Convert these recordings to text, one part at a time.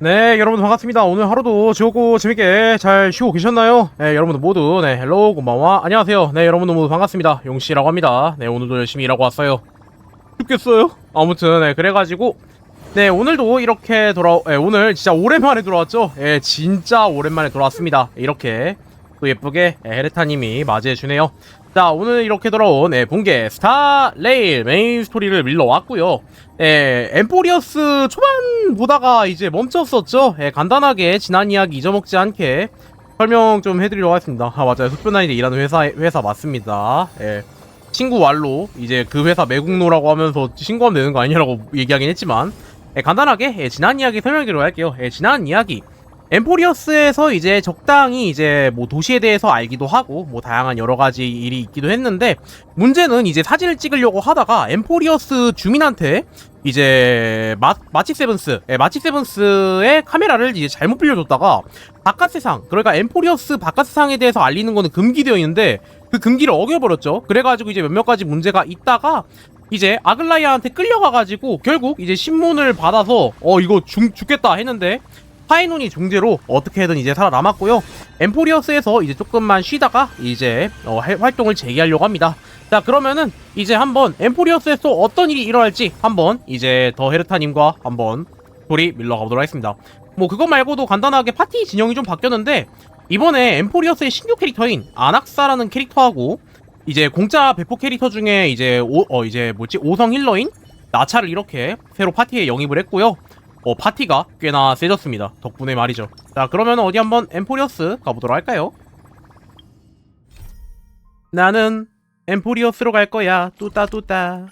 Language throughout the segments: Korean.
네, 여러분 반갑습니다. 오늘 하루도 즐겁고 재밌게 잘 쉬고 계셨나요? 네, 여러분들 모두 네, 헬로, 곤방와, 안녕하세요. 네, 여러분들 모두 반갑습니다. 용씨라고 합니다. 네, 오늘도 열심히 일하고 왔어요. 죽겠어요? 아무튼 네, 그래가지고 네, 오늘도 이렇게 오늘 진짜 오랜만에 돌아왔죠? 예, 진짜 오랜만에 돌아왔습니다. 이렇게 또 예쁘게 헤레타님이 맞이해주네요. 자, 오늘 이렇게 돌아온 본계 스타레일 메인 스토리를 밀러왔고요. 엠포리어스 초반 보다가 이제 멈췄었죠. 간단하게 지난 이야기 잊어먹지 않게 설명 좀 해드리려고 하겠습니다. 아, 맞아요. 흑변나이드 일하는 회사 맞습니다. 친구 왈로 이제 그 회사 매국노라고 하면서 신고하면 되는 거 아니냐라고 얘기하긴 했지만 간단하게 지난 이야기 설명드리도록 할게요. 지난 이야기 엠포리어스에서 이제 적당히 이제 뭐 도시에 대해서 알기도 하고 뭐 다양한 여러 가지 일이 있기도 했는데, 문제는 이제 사진을 찍으려고 하다가 엠포리어스 주민한테 이제 마치 세븐스의 카메라를 이제 잘못 빌려줬다가 바깥 세상, 그러니까 엠포리어스 바깥 세상에 대해서 알리는 거는 금기되어 있는데 그 금기를 어겨버렸죠. 그래가지고 이제 몇몇 가지 문제가 있다가 이제 아글라이아한테 끌려가가지고 결국 이제 신문을 받아서 이거 죽겠다 했는데 파이논이 중재로 어떻게든 이제 살아남았고요. 엠포리어스에서 이제 조금만 쉬다가 이제 활동을 재개하려고 합니다. 자, 그러면은 이제 한번 엠포리어스에서 어떤 일이 일어날지 한번 이제 더 헤르타님과 한번 스토리 밀러 가보도록 하겠습니다. 뭐 그거 말고도 간단하게 파티 진영이 좀 바뀌었는데, 이번에 엠포리어스의 신규 캐릭터인 아낙사라는 캐릭터하고 이제 공짜 배포 캐릭터 중에 이제 오성 힐러인 나차를 이렇게 새로 파티에 영입을 했고요. 파티가 꽤나 세졌습니다. 덕분에 말이죠. 자, 그러면 어디 한번 엠포리어스 가보도록 할까요? 나는 엠포리어스로 갈 거야. 뚜따.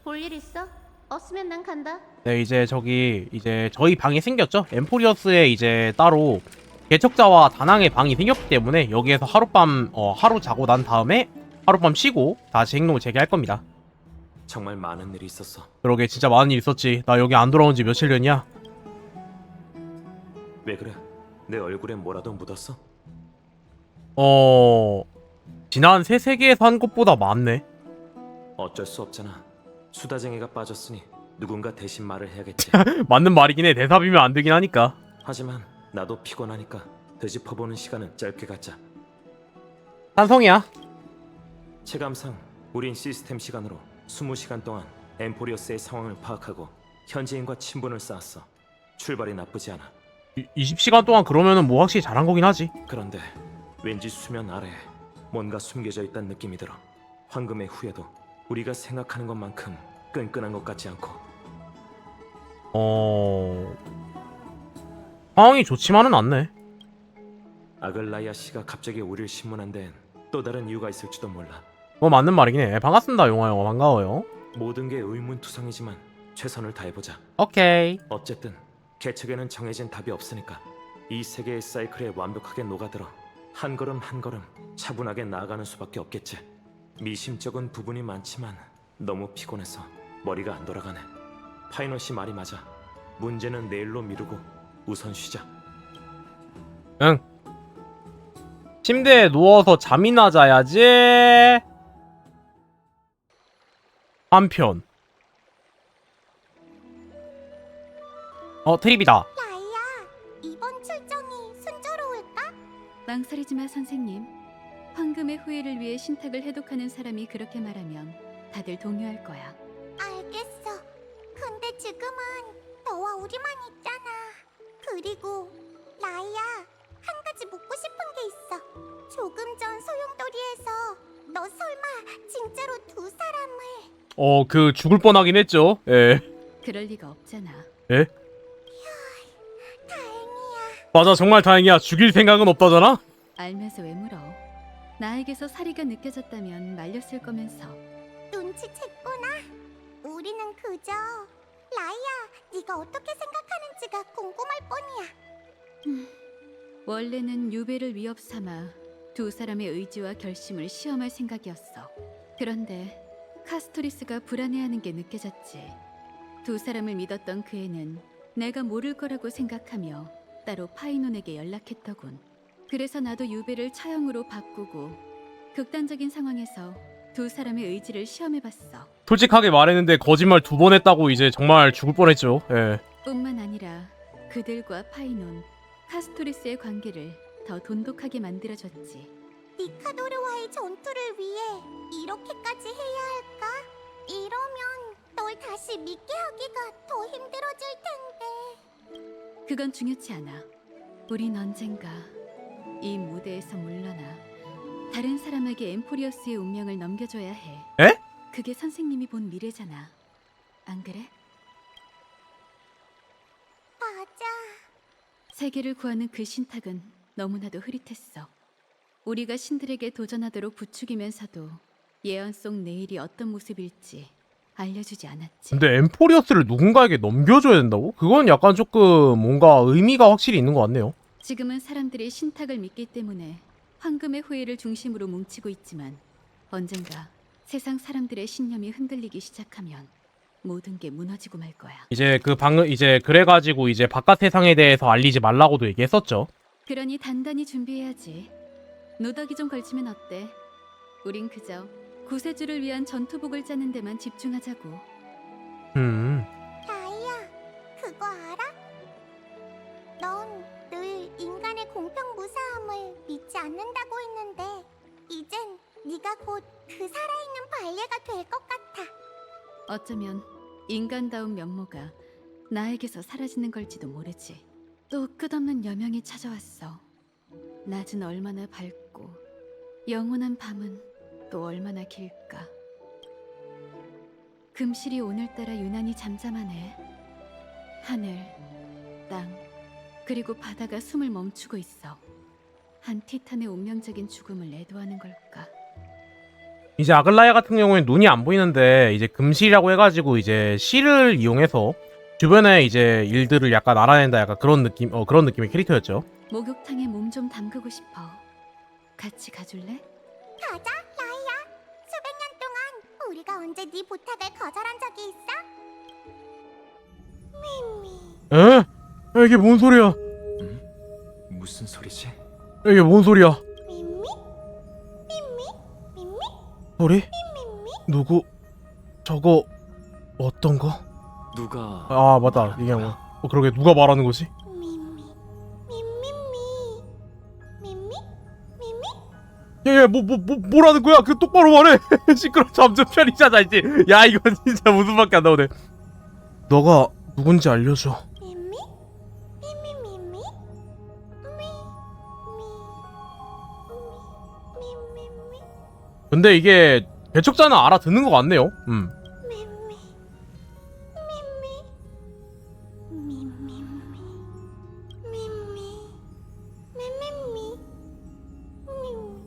볼 일 있어? 없으면 난 간다. 네, 이제 저희 방이 생겼죠? 엠포리어스에 이제 따로 개척자와 다낭의 방이 생겼기 때문에 여기에서 하루 자고 난 다음에 하룻밤 쉬고 다시 행동을 재개할 겁니다. 정말 많은 일이 있었어. 그러게, 진짜 많은 일 있었지. 나 여기 안 돌아온 지 며칠 됐냐? 왜 그래? 내 얼굴에 뭐라도 묻었어? 지난 새 세계에서 한 것보다 많네. 어쩔 수 없잖아. 수다쟁이가 빠졌으니 누군가 대신 말을 해야겠지. 맞는 말이긴 해. 대사비면 안 되긴 하니까. 하지만 나도 피곤하니까 되짚어보는 시간은 짧게 갖자. 찬성이야. 체감상 우린 시스템 시간으로 20시간 동안 엠포리어스의 상황을 파악하고 현지인과 친분을 쌓았어. 출발이 나쁘지 않아. 20시간 동안 그러면은 뭐 확실히 잘한 거긴 하지. 그런데 왠지 수면 아래에 뭔가 숨겨져 있다는 느낌이 들어. 황금의 후예도 우리가 생각하는 것만큼 끈끈한 것 같지 않고. 상황이 좋지만은 않네. 아글라이아 씨가 갑자기 우리를 신문한 데엔 또 다른 이유가 있을지도 몰라. 뭐 맞는 말이긴 해. 반갑습니다, 용화 영화. 반가워요. 모든 게 의문투성이지만 최선을 다해보자. 오케이. 어쨌든 개척에는 정해진 답이 없으니까 이 세계의 사이클에 완벽하게 녹아들어 한 걸음 한 걸음 차분하게 나아가는 수밖에 없겠지. 미심쩍은 부분이 많지만 너무 피곤해서 머리가 안 돌아가네. 파이널 씨 말이 맞아. 문제는 내일로 미루고 우선 쉬자. 응. 침대에 누워서 잠이나 자야지. 한편. 트립이다. 라이야, 이번 출정이 순조로울까? 망설이지 마, 선생님. 황금의 후예를 위해 신탁을 해독하는 사람이 그렇게 말하면 다들 동요할 거야. 알겠어. 근데 지금은 너와 우리만 있잖아. 그리고 라이야, 한 가지 묻고 싶은 게 있어. 조금 전 소용돌이에서 너 설마 진짜로 두 사람을... 죽을 뻔하긴 했죠. 예. 그럴 리가 없잖아. 예? 다행이야. 맞아, 정말 다행이야. 죽일 생각은 없다잖아? 알면서 왜 물어? 나에게서 사리가 느껴졌다면 말렸을 거면서. 눈치챘구나. 우리는 그저... 라이야, 네가 어떻게 생각하는지가 궁금할 뿐이야. 원래는 유배를 위협 삼아 두 사람의 의지와 결심을 시험할 생각이었어. 그런데 카스토리스가 불안해하는 게 느껴졌지. 두 사람을 믿었던 그 애는 내가 모를 거라고 생각하며 따로 파이논에게 연락했더군. 그래서 나도 유배를 차형으로 바꾸고 극단적인 상황에서 두 사람의 의지를 시험해봤어. 솔직하게 말했는데 거짓말 2번 했다고 이제 정말 죽을 뻔했죠. 예. 뿐만 아니라 그들과 파이논, 카스토리스의 관계를 더 돈독하게 만들어줬지. 니카도르와의 전투를 위해 이렇게까지 해야 할까? 이러면 널 다시 믿게 하기가 더 힘들어질 텐데. 그건 중요치 않아. 우린 언젠가 이 무대에서 물러나 다른 사람에게 엠포리어스의 운명을 넘겨줘야 해. 에? 그게 선생님이 본 미래잖아. 안 그래? 맞아. 세계를 구하는 그 신탁은 너무나도 흐릿했어. 우리가 신들에게 도전하도록 부추기면서도 예언 속 내일이 어떤 모습일지 알려주지 않았지. 근데 엠포리어스를 누군가에게 넘겨줘야 된다고? 그건 약간 조금 뭔가 의미가 확실히 있는 것 같네요. 지금은 사람들이 신탁을 믿기 때문에 황금의 후예를 중심으로 뭉치고 있지만 언젠가 세상 사람들의 신념이 흔들리기 시작하면 모든 게 무너지고 말 거야. 이제 그래가지고 이제 바깥 세상에 대해서 알리지 말라고도 얘기했었죠. 그러니 단단히 준비해야지. 노덕이 좀 걸치면 어때? 우린 그저 구세주를 위한 전투복을 짜는 데만 집중하자고. 라이야, 그거 알아? 넌 늘 인간의 공평무사함을 믿지 않는다고 했는데 이젠 네가 곧 그 살아있는 발레가 될 것 같아. 어쩌면 인간다운 면모가 나에게서 사라지는 걸지도 모르지. 또 끝없는 여명이 찾아왔어. 낮은 얼마나 밝고 영원한 밤은 또 얼마나 길까. 금실이 오늘따라 유난히 잠잠하네. 하늘, 땅, 그리고 바다가 숨을 멈추고 있어. 한 티탄의 운명적인 죽음을 애도하는 걸까. 이제 아글라야 같은 경우에는 눈이 안 보이는데 이제 금실이라고 해가지고 이제 실을 이용해서 주변에 이제 일들을 약간 알아낸다, 약간 그런 느낌의 캐릭터였죠. 목욕탕에 몸 좀 담그고 싶어. 같이 가줄래? 가자, 라이야. 수백 년 동안 우리가 언제 네 부탁을 거절한 적이 있어? 미미. 에? 이게 뭔 소리야? 무슨 소리지? 이게 뭔 소리야? 미미? 미미? 미미? 소리? 미미? 누구? 저거 어떤 거? 누가... 아 맞다, 얘기한 거. 그러게 누가 말하는 거지? 미미. 미미미. 미미? 미미? 얘 뭐라는 거야? 그 똑바로 말해. 시끄러. 점점 편히 자자 이제. 야 이건 진짜 웃음밖에 안 나오네. 너가 누군지 알려줘. 미미? 미미 미미? 미미. 근데 이게 개척자는 알아듣는 것 같네요. 미미, 미미, 미미미, 미미, 미미미, 미미.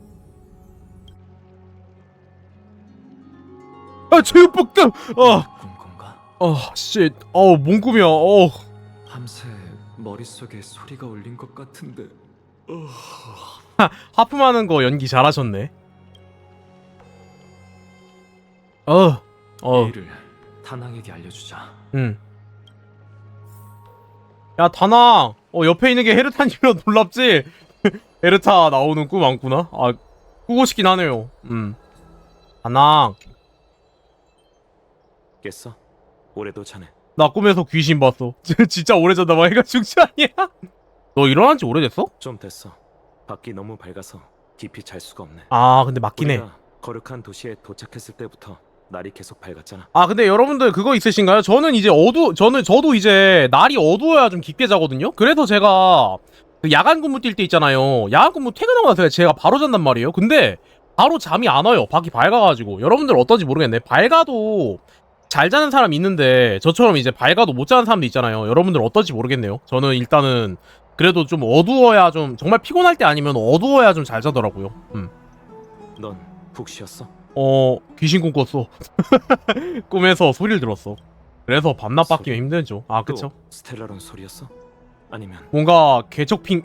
아, 제육볶음! 꾼 건가? 씨. 뭔 꿈이야. 밤새 머릿속에 소리가 울린 것 같은데. 하품하는 거 연기 잘하셨네. 일을 다낭에게 알려주자. 야, 다낭! 옆에 있는 게 헤르타님이라 놀랍지? 헤르타 나오는 꿈 많구나? 꾸고 싶긴 하네요. 다낭. 깼어? 올해도 자네. 나 꿈에서 귀신 봤어. 진짜 오래전다 봐. 해가 죽지 아니야? 너 일어난 지 오래됐어? 좀 됐어. 밖이 너무 밝아서 깊이 잘 수가 없네. 근데 맞긴 해. 우리가 거룩한 도시에 도착했을 때부터 날이 계속 밝았잖아. 근데 여러분들 그거 있으신가요? 저는 이제 저도 이제 날이 어두워야 좀 깊게 자거든요? 그래서 제가 그 야간 근무 뛸 때 있잖아요. 야간 근무 퇴근하고 나서 제가 바로 잔단 말이에요. 근데 바로 잠이 안 와요. 밖이 밝아가지고. 여러분들 어떤지 모르겠네. 밝아도 잘 자는 사람 있는데 저처럼 이제 밝아도 못 자는 사람도 있잖아요. 여러분들 어떨지 모르겠네요. 저는 일단은 그래도 좀 어두워야 좀 정말 피곤할 때 아니면 어두워야 좀 잘 자더라고요. 넌 푹 쉬었어? 귀신 꿈 꿨어. 꿈에서 소리를 들었어. 그래서 밤낮 바뀌면 소리? 힘들죠. 그쵸? 또 스텔라론 소리였어? 아니면 뭔가 개척핑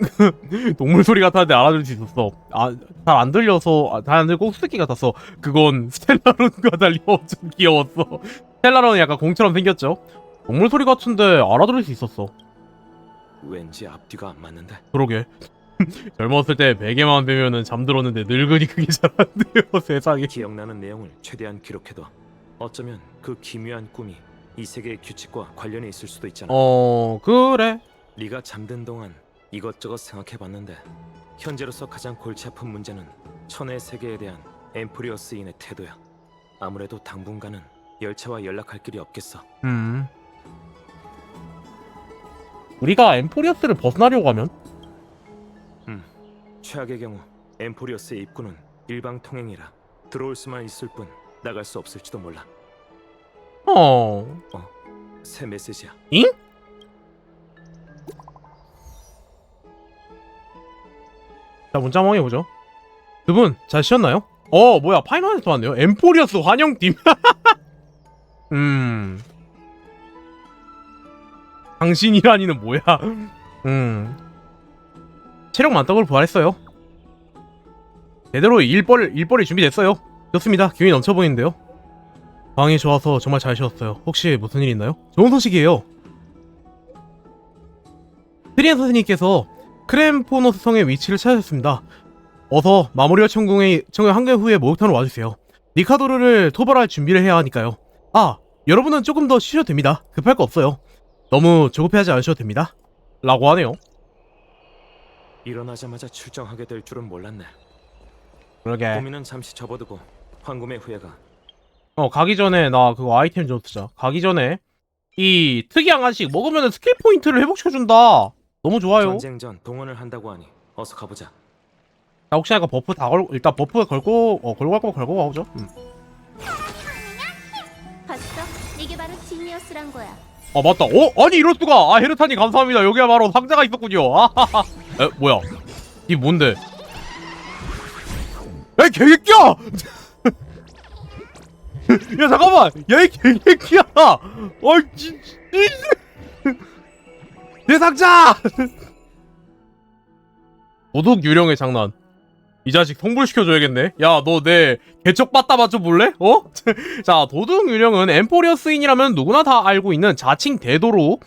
동물 소리 같았는데 알아들을 수 있었어. 잘 안 들려서 잘 안 들고 수수께 같았어. 그건 스텔라론과 달리 엄청 귀여웠어. 스텔라론은 약간 공처럼 생겼죠. 동물 소리 같은데 알아들을 수 있었어. 왠지 앞뒤가 안 맞는데. 그러게. 젊었을 때 베개만 베면은 잠들었는데 늙으니 그게 잘 안 돼요. 세상에. 기억나는 내용을 최대한 기록해둬. 어쩌면 그 기묘한 꿈이 이 세계의 규칙과 관련이 있을 수도 있잖아. 그래. 네가 잠든 동안 이것저것 생각해봤는데 현재로서 가장 골치 아픈 문제는 천의 세계에 대한 엠포리어스인의 태도야. 아무래도 당분간은 열차와 연락할 길이 없겠어. 우리가 엠포리어스를 벗어나려고 하면? 최악의 경우 엠포리어스의 입구는 일방 통행이라 들어올 수만 있을 뿐 나갈 수 없을지도 몰라. 새 메시지야. 잉? 자, 문자 한번 해보죠. 두 분 잘 쉬었나요? 뭐야, 파이널에서 왔네요. 엠포리어스 환영팀. 당신이라니는 뭐야? 체력 만땅으로 부활했어요. 제대로 일벌이 준비됐어요. 좋습니다. 기운이 넘쳐 보이는데요. 방이 좋아서 정말 잘 쉬었어요. 혹시 무슨 일 있나요? 좋은 소식이에요. 트리엔 선생님께서 크렘포노스 성의 위치를 찾으셨습니다. 어서 마모리아 천궁의 한개 후에 목욕탕으로 와주세요. 니카도르를 토벌할 준비를 해야 하니까요. 여러분은 조금 더 쉬셔도 됩니다. 급할 거 없어요. 너무 조급해하지 않으셔도 됩니다. 라고 하네요. 일어나자마자 출정하게 될 줄은 몰랐네. 그러게. 고민은 잠시 접어두고 황금의 후예가 가기 전에 나 그거 아이템 좀 쓰자. 가기 전에 이 특이한 간식 먹으면 스킬 포인트를 회복시켜준다. 너무 좋아요. 전쟁 전 동원을 한다고 하니 어서 가보자. 자, 혹시나 버프 다 걸고 일단 버프 걸고 걸고 갈 거 걸고 가보죠. 봤어? 이게 바로 지니어스란 거야. 맞다. 아니 이럴 수가. 헤르타님 감사합니다. 여기가 바로 상자가 있었군요. 뭐야? 이 뭔데? 야, 개새끼야! 야, 잠깐만! 야, 이 개새끼야! 내 상자! 도둑 유령의 장난. 이 자식 성불시켜줘야겠네. 야, 너 내 개척 받다 맞춰볼래? 자, 도둑 유령은 엠포리어스인이라면 누구나 다 알고 있는 자칭 대도로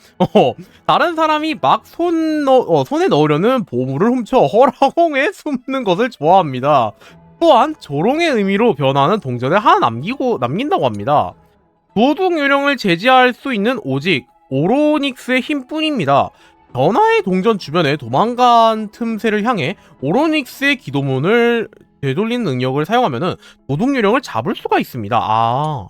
다른 사람이 막 손에 넣으려는 보물을 훔쳐 허라공에 숨는 것을 좋아합니다. 또한 조롱의 의미로 변화하는 동전을 하나 남긴다고 합니다. 도둑 유령을 제지할 수 있는 오직 오로닉스의 힘뿐입니다. 변화의 동전 주변에 도망간 틈새를 향해 오로닉스의 기도문을 되돌리는 능력을 사용하면 도둑 유령을 잡을 수가 있습니다.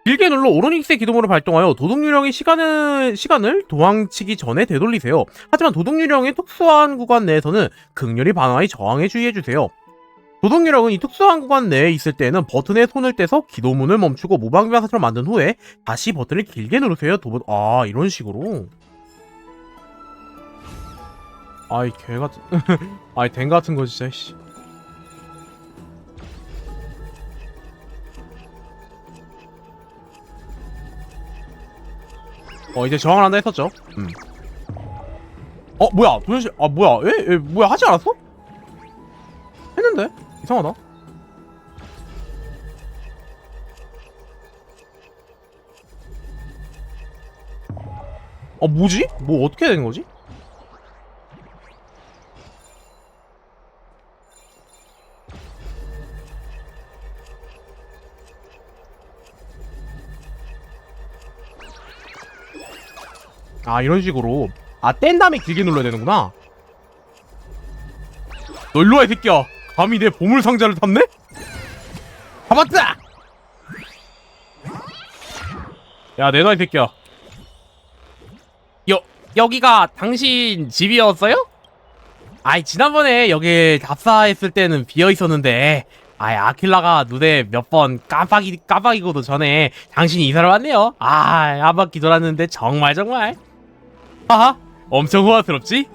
길게 눌러 오로닉스의 기도문을 발동하여 도둑 유령의 시간을 도망치기 전에 되돌리세요. 하지만 도둑 유령의 특수한 구간 내에서는 극렬히 반화에 저항에 주의해주세요. 조동유령은 이 특수한 구간 내에 있을 때는 버튼에 손을 떼서 기도문을 멈추고 무방비방사처럼 만든 후에 다시 버튼을 길게 누르세요. 아, 이런 식으로. 아이 개같은 아이 댕 같은 거 진짜 씨. 이제 저항을 한다 했었죠. 뭐야 도대체. 뭐야 뭐야 하지 않았어? 했는데 이상하다. 뭐지? 뭐 어떻게 된 거지? 이런 식으로. 뗀 다음에 길게 눌러야 되는구나. 너 일로와 이 새끼야. 감히 내 보물상자를 탔네? 잡았다! 야 내놔 이 새끼야. 여기가 당신 집이었어요? 지난번에 여기 답사했을 때는 비어있었는데 아킬라가 눈에 몇 번 깜빡이고도 전에 당신이 이사를 왔네요. 한 바퀴 돌았는데 정말 하하 엄청 호화스럽지?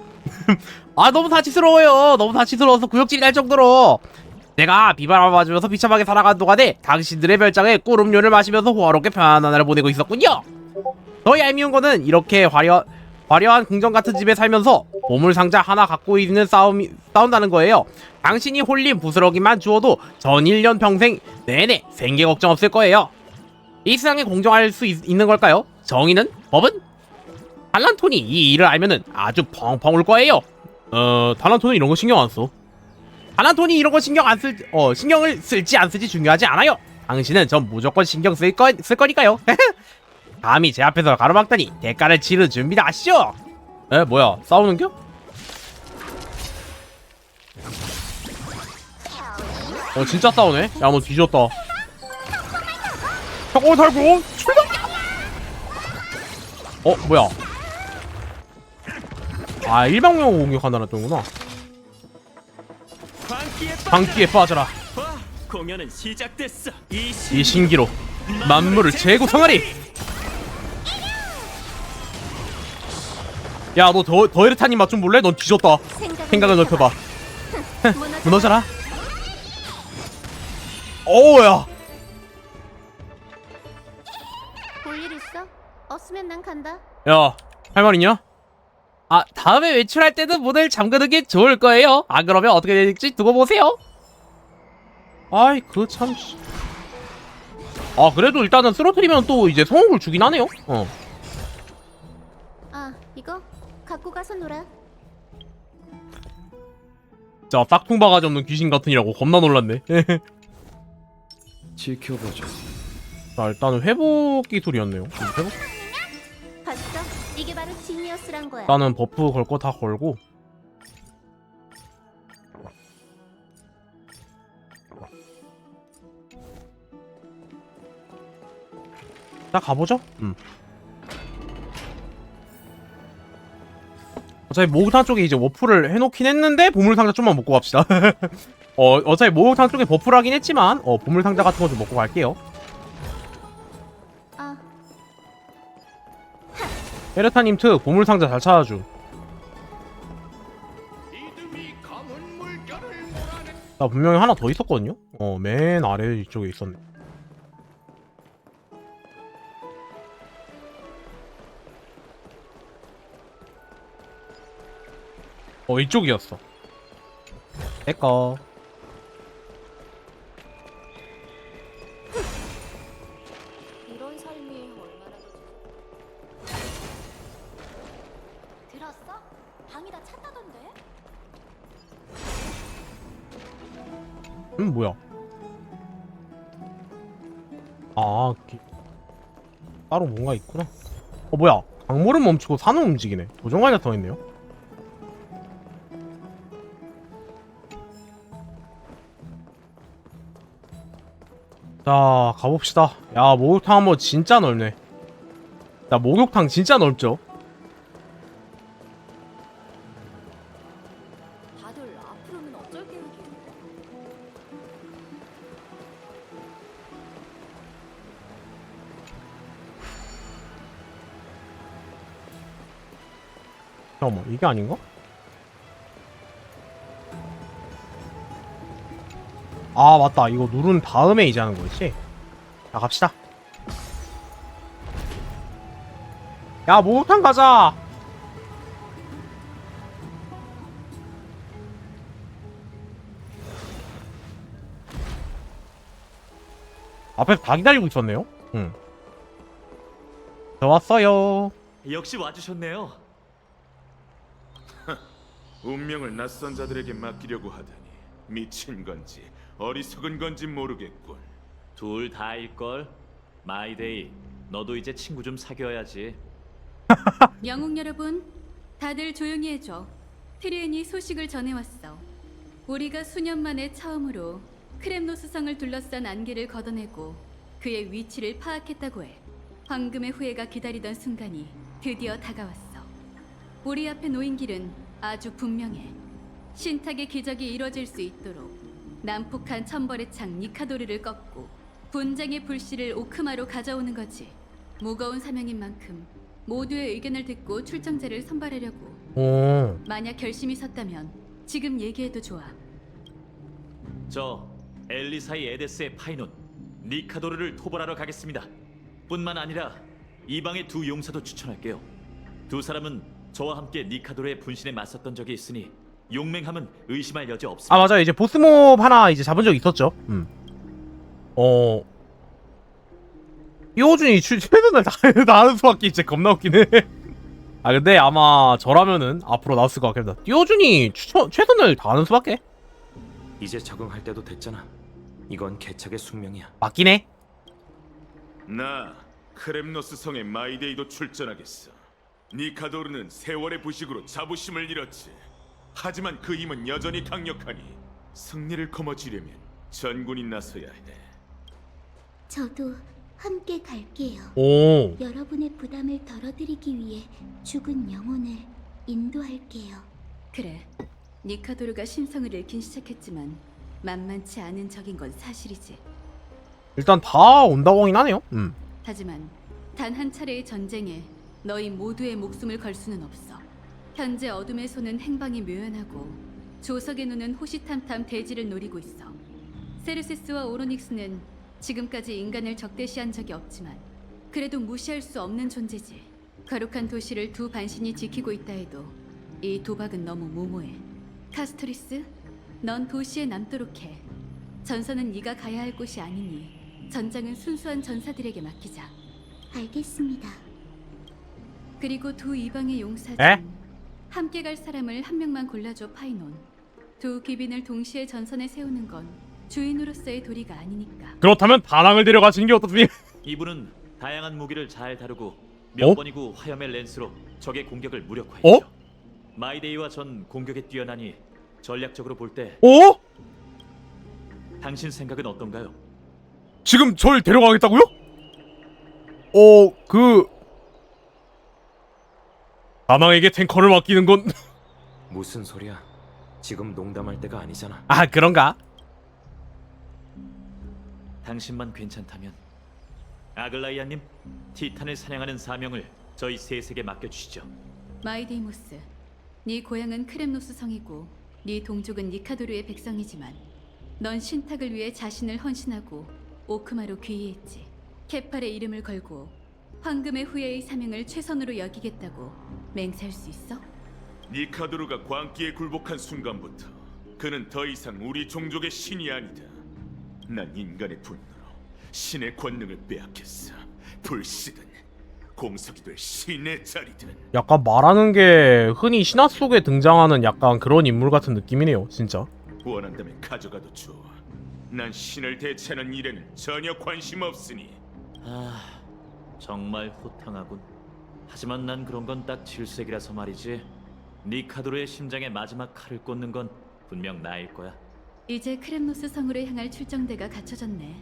너무 다치스러워요. 너무 다치스러워서 구역질이 날 정도로. 내가 비바람 맞으면서 비참하게 살아간 동안에 당신들의 별장에 꿀음료를 마시면서 호화롭게 편안한 날을 보내고 있었군요. 더 얄미운 거는 이렇게 화려한 궁전 같은 집에 살면서 보물상자 하나 갖고 있는 싸운다는 거예요. 당신이 홀린 부스러기만 주워도 전 1년 평생 내내 생계 걱정 없을 거예요. 이 세상에 공정할 수 있는 걸까요? 정의는? 법은? 달란톤이 이 일을 알면은 아주 펑펑 울 거예요. 달란톤은 이런 거 신경 안 써. 달란톤이 이런 거 신경을 쓸지 안 쓸지 중요하지 않아요. 당신은 전 무조건 신경 쓸 거니까요. 감히 제 앞에서 가로막다니 대가를 치를 준비다 아시죠? 뭐야 싸우는겨? 진짜 싸우네. 야 너 뒤졌다. 저거 달고 출동. 뭐야? 일방용 공격한다는 뜻이구나. 광기에 빠져라. 공연은 시작됐어. 이 신기로 만물을 재구성하리. 야 너 더에르타님 맛 좀 볼래? 넌 뒤졌다. 생각을 넓혀봐. 무너져라. 야. 볼일 있어? 없으면 난 간다. 야, 할 말 있냐? 다음에 외출할 때는 문을 잠그는 게 좋을 거예요. 그러면 어떻게 될지 두고 보세요. 그 참. 그래도 일단은 쓰러뜨리면 또 이제 성공을 주긴 하네요. 이거 갖고 가서 놀아. 자, 싹퉁 바가지 없는 귀신 같으니라고 겁나 놀랐네. 지켜보죠. 자, 일단은 회복 기술이었네요. 회복? 봤어? 이게 바로 지니어스란 거야. 일단은 버프 걸 거 다 걸고. 자, 가보죠. 어차피 목욕탕 쪽에 이제 워프를 해놓긴 했는데 보물상자 좀만 먹고 갑시다. 어차피 목욕탕 쪽에 버프를 하긴 했지만 보물상자 같은 거 좀 먹고 갈게요. 에르타님 특 보물상자 잘 찾아줌. 나 분명히 하나 더 있었거든요? 맨 아래 이쪽에 있었네. 이쪽이었어. 내꺼. 이런 삶이 얼마나 들었어? 방이 다 찼다던데? 뭐야? 따로 뭔가 있구나. 뭐야? 강물은 멈추고 산은 움직이네. 도전관이 나타나있네요. 자, 가봅시다. 야, 목욕탕 한번 진짜 넓네. 야, 목욕탕 진짜 넓죠? 다들 앞으로는 어쩔 계획이야? 잠깐만, 이게 아닌가? 아 맞다, 이거 누른 다음에 이제 하는 거였지? 자 갑시다. 야 목욕탕 가자. 앞에서 다 기다리고 있었네요. 응. 저 왔어요. 역시 와주셨네요. 운명을 낯선 자들에게 맡기려고 하다니 미친 건지 어리석은 건지 모르겠군. 둘 다일걸. 마이데이, 너도 이제 친구 좀 사귀어야지. 영웅 여러분, 다들 조용히 해줘. 트리엔이 소식을 전해왔어. 우리가 수년 만에 처음으로 크렘노스성을 둘러싼 안개를 걷어내고 그의 위치를 파악했다고 해. 황금의 후예가 기다리던 순간이 드디어 다가왔어. 우리 앞에 놓인 길은 아주 분명해. 신탁의 기적이 이뤄질 수 있도록 난폭한 천벌의 창 니카도르를 꺾고 분쟁의 불씨를 오크마로 가져오는 거지. 무거운 사명인 만큼 모두의 의견을 듣고 출정자를 선발하려고. 오. 만약 결심이 섰다면 지금 얘기해도 좋아. 저 엘리사이 에데스의 파이논 니카도르를 토벌하러 가겠습니다. 뿐만 아니라 이방의 두 용사도 추천할게요. 두 사람은 저와 함께 니카도르의 분신에 맞섰던 적이 있으니 용맹함은 의심할 여지 없습니다. 아 맞아, 이제 보스몹 하나 이제 잡은 적 있었죠. 이호준이 최선을 다하는 수밖에 진짜 겁나 웃기네. 아 근데 아마 저라면은 앞으로 나왔을 것 같긴 합니다. 띄워준이 최선을 다하는 수밖에. 이제 적응할 때도 됐잖아. 이건 개척의 숙명이야. 맞긴 해. 나 크렘노스 성의 마이데이도 출전하겠어. 니카도르는 세월의 부식으로 자부심을 잃었지. 하지만 그 힘은 여전히 강력하니 승리를 거머쥐려면 전군이 나서야 해. 저도 함께 갈게요. 오. 여러분의 부담을 덜어드리기 위해 죽은 영혼을 인도할게요. 그래, 니카도르가 신성을 잃긴 시작했지만 만만치 않은 적인 건 사실이지. 일단 다 온다고 하긴 하네요. 하지만 단 한 차례의 전쟁에 너희 모두의 목숨을 걸 수는 없어. 현재 어둠의 손은 행방이 묘연하고 조석의 눈은 호시탐탐 대지를 노리고 있어. 세르세스와 오로닉스는 지금까지 인간을 적대시한 적이 없지만 그래도 무시할 수 없는 존재지. 거룩한 도시를 두 반신이 지키고 있다 해도 이 도박은 너무 무모해. 카스토리스, 넌 도시에 남도록 해. 전선은 네가 가야 할 곳이 아니니 전장은 순수한 전사들에게 맡기자. 알겠습니다. 그리고 두 이방의 용사 에? 중 함께 갈 사람을 한 명만 골라줘, 파이논. 두 귀빈을 동시에 전선에 세우는 건 주인으로서의 도리가 아니니까. 그렇다면 다낭을 데려가시는 게 어떻습니까? 이분은 다양한 무기를 잘 다루고 몇 어? 번이고 화염의 렌스로 적의 공격을 무력화했죠. 어? 마이데이와 전 공격에 뛰어나니 전략적으로 볼 때 어? 당신 생각은 어떤가요? 지금 절 데려가겠다고요? 다낭에게 탱커를 맡기는 건 무슨 소리야? 지금 농담할 때가 아니잖아. 아 그런가? 당신만 괜찮다면 아글라이아님, 티탄을 사냥하는 사명을 저희 셋에게 맡겨주시죠. 마이데이모스, 네 고향은 크렘노스 성이고 네 동족은 니카도르의 백성이지만 넌 신탁을 위해 자신을 헌신하고 오크마로 귀의했지. 케팔의 이름을 걸고 황금의 후예의 사명을 최선으로 여기겠다고 맹세할 수 있어? 니카도르가 광기에 굴복한 순간부터 그는 더 이상 우리 종족의 신이 아니다. 난 인간의 분노로 신의 권능을 빼앗겼어. 불씨든 공석이 될 신의 자리든. 약간 말하는 게 흔히 신화 속에 등장하는 약간 그런 인물 같은 느낌이네요, 진짜. 원한다면 가져가도 좋아. 난 신을 대체하는 일에는 전혀 관심 없으니. 아, 정말 호탕하군. 하지만 난 그런 건 딱 질색이라서 말이지. 니카도르의 심장에 마지막 칼을 꽂는 건 분명 나일 거야. 이제 크렘노스 성으로 향할 출정대가 갖춰졌네.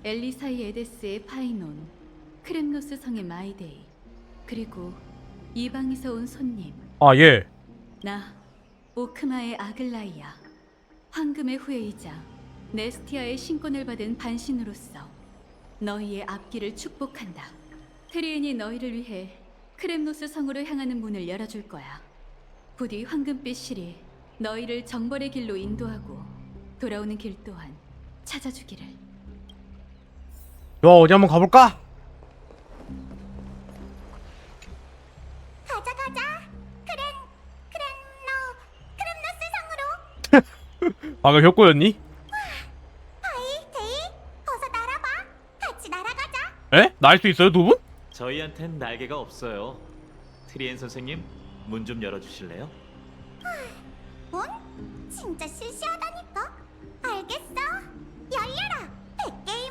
엘리사이 에데스의 파이논, 크렘노스 성의 마이데이, 그리고 이방에서 온 손님, 아 예. 나 오크마의 아글라이아, 황금의 후예이자 네스티아의 신권을 받은 반신으로서 너희의 앞길을 축복한다. 트리엔이 너희를 위해 크렘노스 성으로 향하는 문을 열어줄 거야. 부디 황금빛 실이 너희를 정벌의 길로 인도하고 돌아오는 길 또한 찾아주기를. 야, 어디 한번 가볼까? 가자 가자. 크렘노스 성으로. 방금 협고였니? 바이 데이 어서 날아봐. 같이 날아가자. 에? 날 수 있어요, 두 분? 저희한텐 날개가 없어요. 트리엔 선생님, 문 좀 열어주실래요? 문? 진짜 시시하다니까. 알겠어. 열려라. 백개의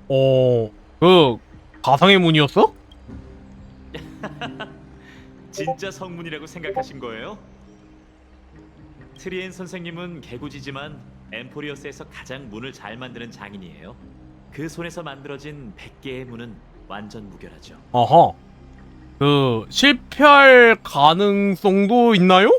문. 그 가상의 문이었어? 진짜 성문이라고 생각하신 거예요? 트리엔 선생님은 개구지지만 엠포리어스에서 가장 문을 잘 만드는 장인이에요. 그 손에서 만들어진 100개의 문은 완전 무결하죠. 아하. 그 실패할 가능성도 있나요?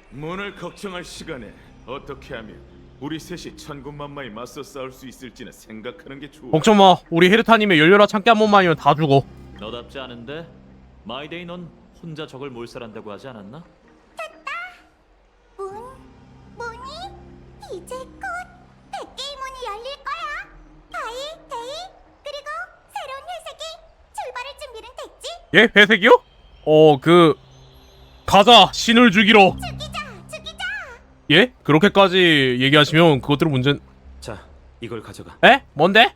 문을 걱정할 시간에 어떻게 하면 우리 셋이 천군만마에 맞서 싸울 수 있을지는 생각하는 게 좋아. 걱정 마. 우리 헤르타님의 열려라 창기 한 번만이면 다 죽어. 너답지 않은데? 마이데이 넌 혼자 적을 몰살한다고 하지 않았나? 문이 이제 곧 100개의 문이 열릴 거야. 바이 데이 그리고 새로운 회색이 출발할 준비는 됐지? 예? 회색이요? 가자. 신을 죽이러. 죽이자. 예? 그렇게까지 얘기하시면 그것들은 문제는... 자, 이걸 가져가. 에? 뭔데?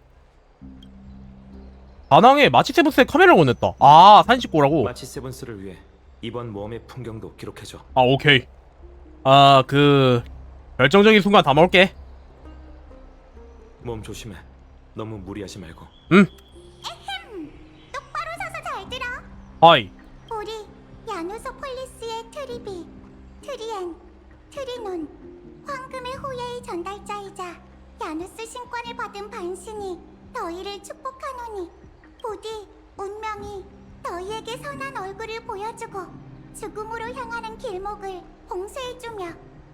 다낭에 마치세브스의 카메라를 건넸다. 아, 산식고라고. 마치 세븐스를 위해 이번 모험의 풍경도 기록해줘. 아, 오케이. 결정적인 순간 담아올게. 몸 조심해. 너무 무리하지 말고. 똑바로 서서 잘 들어. 하이. 우리 야누소폴리스의 트리비, 트리엔, 트리논, 황금의 호야의 전달자이자 야누스 신권을 받은 반신이 너희를 축복하노니 부디 운명이 너희에게 선한 얼굴을 보여주고 죽음으로 향하는 길목을 봉쇄해주며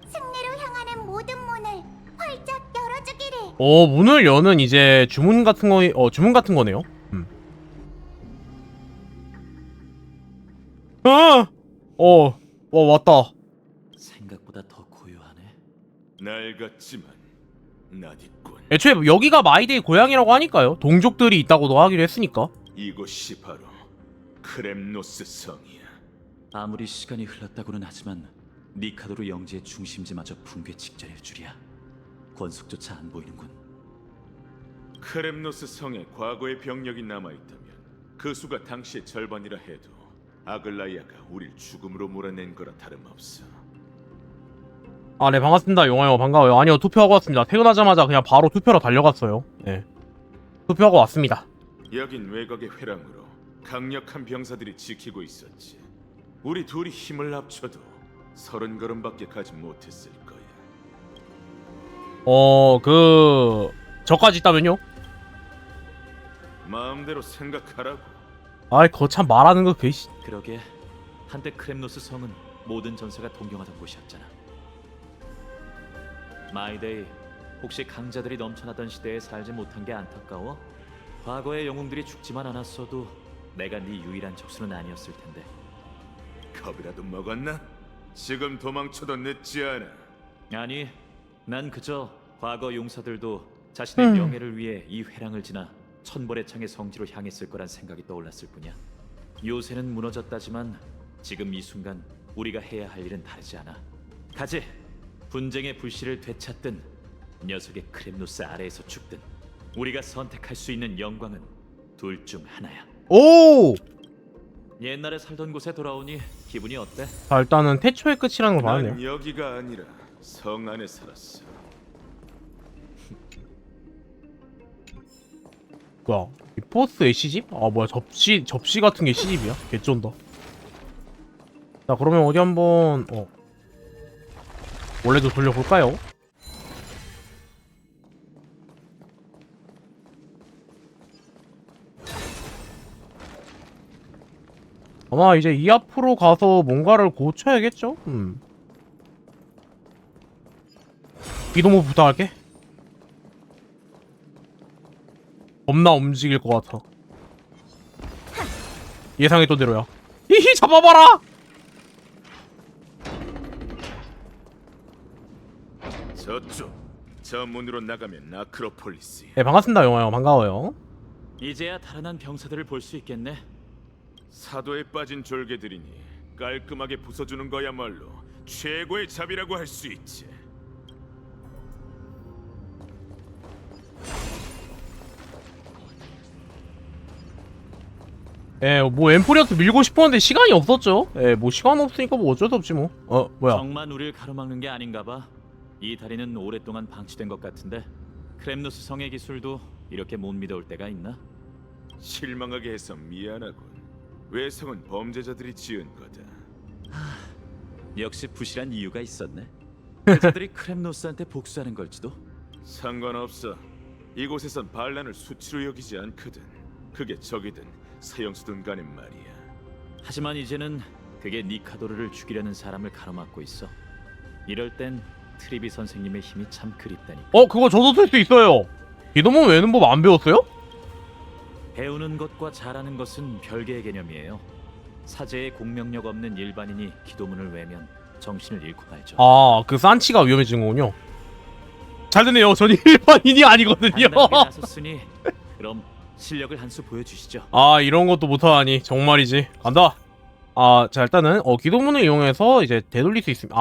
승리로 향하는 모든 문을 활짝 열어주기를. 문을 여는 이제 주문 같은 거네요. 왔다. 생각보다 더 고요하네. 낡았지만 낯있군. 애초에 여기가 마이데이 고향이라고 하니까요. 동족들이 있다고도 하기로 했으니까. 이곳이 바로 크렘노스 성이야. 아무리 시간이 흘렀다고는 하지만 니카도르 영지의 중심지마저 붕괴 직전일 줄이야. 권속조차 안 보이는군. 크렘노스 성에 과거의 병력이 남아있다면 그 수가 당시의 절반이라 해도 아글라이아가 우릴 죽음으로 몰아낸 거라 다름없어. 아, 네, 반갑습니다. 용화요, 반가워요. 아니요, 투표하고 왔습니다. 퇴근하자마자 그냥 바로 투표로 달려갔어요. 네. 투표하고 왔습니다. 여긴 외곽의 회랑으로 강력한 병사들이 지키고 있었지. 우리 둘이 힘을 합쳐도 30걸음밖에 가지 못했을 거야. 저까지 있다면요? 마음대로 생각하라고. 아이, 그거 참 말하는 거 그러게 한때 크렘노스 성은 모든 전사가 동경하던 곳이었잖아. 마이데이, 혹시 강자들이 넘쳐나던 시대에 살지 못한 게 안타까워? 과거의 영웅들이 죽지만 않았어도 내가 네 유일한 적수는 아니었을 텐데. 겁이라도 먹었나? 지금 도망쳐도 늦지 않아. 아니, 난 그저 과거 용사들도 자신의 명예를 위해 이 회랑을 지나 천벌의 창의 성지로 향했을 거란 생각이 떠올랐을 뿐이야. 요새는 무너졌다지만 지금 이 순간 우리가 해야 할 일은 다르지 않아. 가지! 분쟁의 불씨를 되찾든 녀석의 크렘노스 아래에서 죽든 우리가 선택할 수 있는 영광은 둘 중 하나야. 오! 옛날에 살던 곳에 돌아오니 기분이 어때? 자, 일단은 태초의 끝이라는 걸 난 말하네요. 여기가 아니라 성 안에 살았어. 뭐야, 리포스의 시집? 아, 뭐야, 접시 같은 게 시집이야? 개쩐다. 자, 그러면 어디 한번 원래도 돌려볼까요? 아마 이제 이 앞으로 가서 뭔가를 고쳐야겠죠? 이동호 부탁할게. 겁나 움직일 것 같아. 예상했던 대로야. 히히 잡아봐라. 저쪽 저 문으로 나가면 아크로폴리스. 네 반갑습니다 영화 형 반가워요. 이제야 달아난 병사들을 볼 수 있겠네. 사도에 빠진 졸개들이니 깔끔하게 부숴주는 거야말로 최고의 잡이라고 할 수 있지. 예, 뭐 엠포리어스 밀고 싶었는데 시간이 없었죠. 예, 뭐 시간 없으니까 뭐 어쩔 수 없지 뭐. 뭐야? 정만 우리를 가로막는 게 아닌가 봐. 이 다리는 오랫동안 방치된 것 같은데 크렘노스 성의 기술도 이렇게 못 믿어올 때가 있나? 실망하게 해서 미안하군. 외성은 범죄자들이 지은 거다. 역시 부실한 이유가 있었네. 그자들이 크렘노스한테 복수하는 걸지도. 상관없어. 이곳에선 반란을 수치로 여기지 않거든. 그게 적이든 사형수든 간에 말이야. 하지만 이제는 그게 니카도르를 죽이려는 사람을 가로막고 있어. 이럴 땐 트리비 선생님의 힘이 참 그립다니. 그거 저도 쓸 수 있어요. 기도문 외는 법 안 배웠어요? 배우는 것과 잘하는 것은 별개의 개념이에요. 사제에 공명력 없는 일반인이 기도문을 외면 정신을 잃고 말죠. 아, 그 산치가 위험해지는 거군요. 잘 됐네요. 전 일반인이 아니거든요. 당당하게 나섰으니 그럼 실력을 한 수 보여주시죠. 아, 이런 것도 못하다니 정말이지. 간다. 자 일단은 기도문을 이용해서 이제 되돌릴 수 있습니다.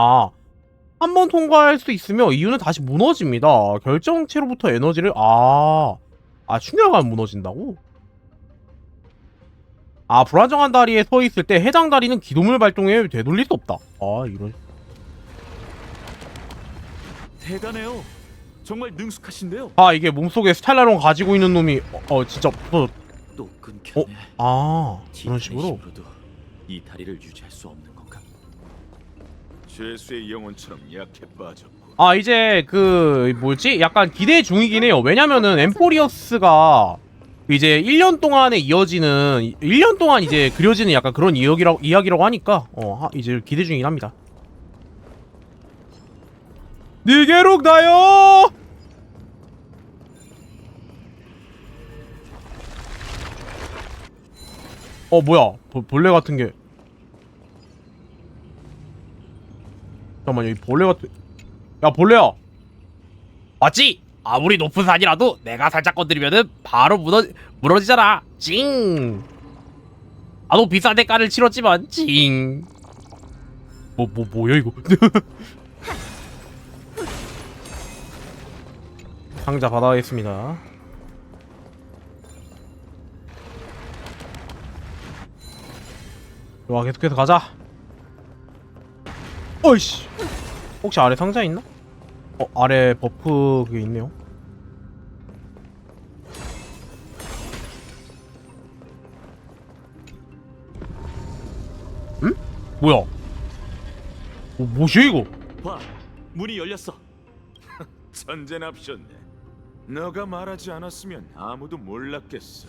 한 번 통과할 수 있으며 이유는 다시 무너집니다. 결정체로부터 에너지를 충혈하면 무너진다고? 불안정한 다리에 서 있을 때 해당 다리는 기도문을 발동해 되돌릴 수 없다. 이런. 대단해요. 정말 능숙하신데요. 이게 몸속에 스텔라론 가지고 있는 놈이 진짜 또 끊겼네. 그런 식으로. 힘으로도 이 다리를 유지할 수 없는 건가? 죄수의 영혼처럼 약해 빠졌고. 이제 약간 기대 중이긴 해요. 왜냐면은 엠포리어스가 이제 1년 동안에 이어지는 1년 동안 이제 그려지는 약간 그런 이야기라고 하니까 이제 기대 중이긴 합니다. 니게룩 나요. 뭐야? 벌레 같은 게. 잠깐만, 여기 벌레 같은. 야, 벌레야. 맞지? 아무리 높은 산이라도 내가 살짝 건드리면은 바로 무너지잖아. 징. 나도 비싼 대가를 치렀지만 징. 뭐야 이거? 상자 받아가겠습니다. 좋아, 계속해서 가자. 어이씨. 혹시 아래 상자 있나? 아래 버프 그게 있네요. 응? 뭐야? 뭐지 이거? 봐, 문이 열렸어. 천재납셨네. 너가 말하지 않았으면 아무도 몰랐겠어.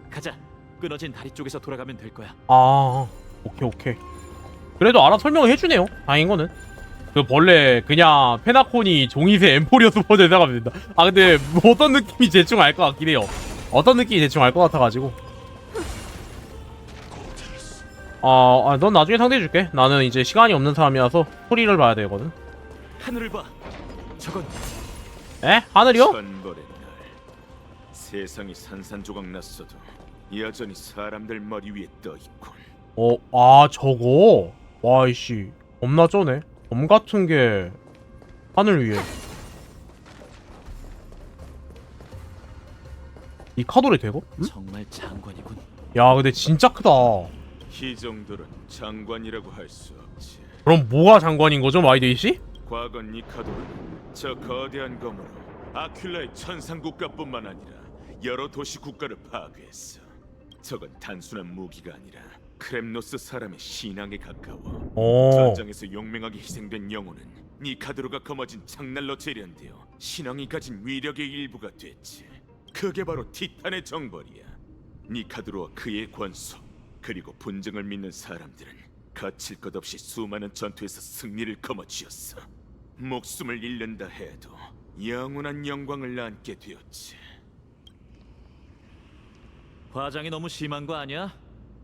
가자. 끊어진 다리 쪽에서 돌아가면 될 거야. 오케이. 그래도 알아 설명을 해주네요. 다행인 거는. 그 벌레 그냥 페나코니 종이새 엠포리어스 버전 생각하면 된다. 근데 뭐 어떤 느낌이 대충 알 것 같긴 해요. 어떤 느낌이 대충 알 것 같아가지고. 넌 나중에 상대해줄게. 나는 이제 시간이 없는 사람이라서 소리를 봐야 되거든. 하늘을 봐. 저건 하늘이요? 천벌의 날. 세상이 산산조각 났어도 여전히 사람들 머리 위에 떠 있군. 저거. 와이씨. 겁나 쩌네. 검 같은 게 하늘 위에. 이 카돌이 되고? 응? 정말 장관이군. 야, 근데 진짜 크다. 이 정도는 장관이라고 할 수 없지. 그럼 뭐가 장관인 거죠, 마이데이 씨? 과거 니카도르는 저 거대한 검으로 아큘라의 천상 국가뿐만 아니라 여러 도시 국가를 파괴했어. 저건 단순한 무기가 아니라 크렘노스 사람의 신앙에 가까워. 전장에서 용맹하게 희생된 영혼은 니카도르가 거머쥔 창날로 재련되어 신앙이 가진 위력의 일부가 됐지. 그게 바로 티탄의 정벌이야. 니카도르와 그의 권속 그리고 분쟁을 믿는 사람들은 거칠 것 없이 수많은 전투에서 승리를 거머쥐었어. 목숨을 잃는다 해도 영원한 영광을 안게 되었지. 과장이 너무 심한 거 아니야?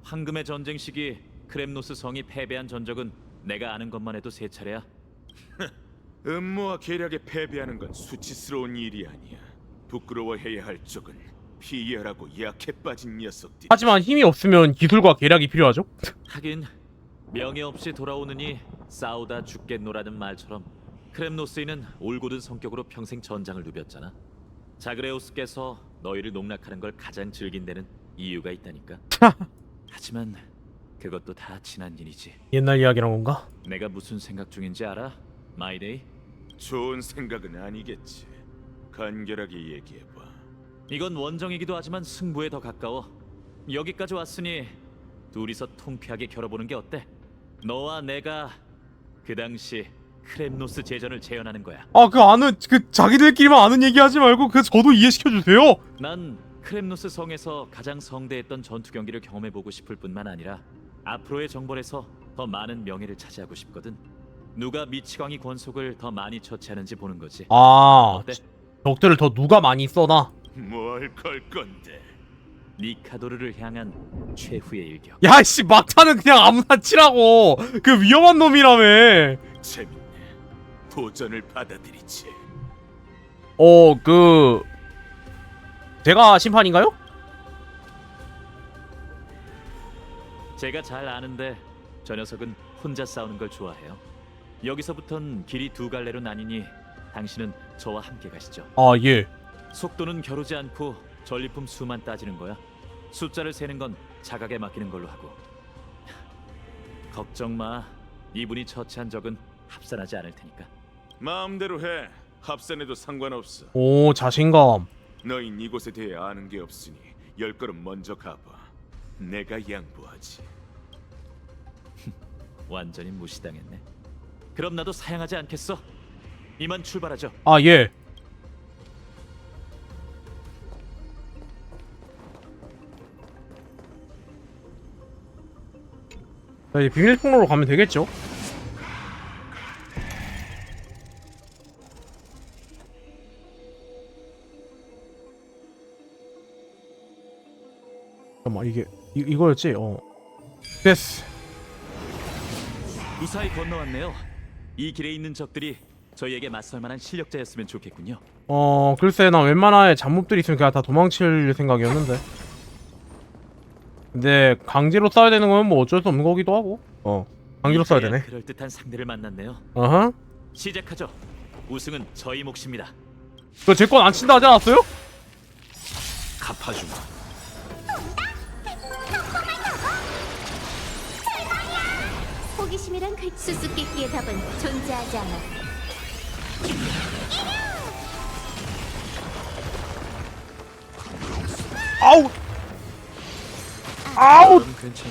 황금의 전쟁 시기 크렘노스 성이 패배한 전적은 내가 아는 것만 해도 3차례야. 음모와 계략에 패배하는 건 수치스러운 일이 아니야. 부끄러워해야 할 쪽은 피열하고 약해 빠진 녀석들. 하지만 힘이 없으면 기술과 계략이 필요하죠. 하긴 명예 없이 돌아오느니 싸우다 죽겠노라는 말처럼 크렘노스인은 올곧은 성격으로 평생 전장을 누볐잖아. 자그레우스께서 너희를 농락하는 걸 가장 즐긴다는 이유가 있다니까. 하지만 그것도 다 지난 일이지. 옛날 이야기란 건가? 내가 무슨 생각 중인지 알아? 마이데이? 좋은 생각은 아니겠지. 간결하게 얘기해봐. 이건 원정이기도 하지만 승부에 더 가까워. 여기까지 왔으니 둘이서 통쾌하게 겨뤄보는 게 어때? 너와 내가 그 당시 크렘노스 제전을 재현하는 거야. 아, 그 아는 그 자기들끼리만 아는 얘기하지 말고 그 저도 이해시켜 주세요. 난 크렘노스 성에서 가장 성대했던 전투 경기를 경험해보고 싶을 뿐만 아니라 앞으로의 정벌에서 더 많은 명예를 차지하고 싶거든. 누가 미치광이 권속을 더 많이 처치하는지 보는 거지. 아, 어때? 적들을 더 누가 많이 써나? 뭘 걸 건데? 니카도르를 향한 최후의 일격. 야, 씨, 막타는 그냥 아무나 치라고. 그 위험한 놈이라며. 재밌네. 도전을 받아들이지. 제가 심판인가요? 제가 잘 아는데 저 녀석은 혼자 싸우는 걸 좋아해요. 여기서부턴 길이 2갈래로 나뉘니 당신은 저와 함께 가시죠. 아, 예. 속도는 겨루지 않고 전리품 수만 따지는 거야. 숫자를 세는 건 자각에 맡기는 걸로 하고. 걱정 마. 이분이 처치한 적은 합산하지 않을 테니까. 마음대로 해. 합산해도 상관없어. 오, 자신감. 너흰 이곳에 대해 아는 게 없으니 10걸음 먼저 가봐. 내가 양보하지. 완전히 무시당했네. 그럼 나도 사양하지 않겠어. 이만 출발하죠. 아, 예. 자, 이제 비밀 통로로 가면 되겠죠? 잠깐만, 이거였지? 됐어. 무사히 건너왔네요. 이 길에 있는 적들이 저희에게 맞설 만한 실력자였으면 좋겠군요. 글쎄, 나 웬만한 잡몹들이 있으면 그냥 다 도망칠 생각이었는데. 근데 강제로 싸워야 되는 건 뭐 어쩔 수 없는 거기도 하고. 강제로 싸워야 되네. 그럴 듯한 상대를 만났네요. 어허. 시작하죠. 우승은 저희 몫입니다. 그거 제 건 안 친다 하지 않았어요? 갚아주마. 호기심이란 그 수수께끼의 답은 존재하지 않아. 아우! 아우! 넌 괜찮아.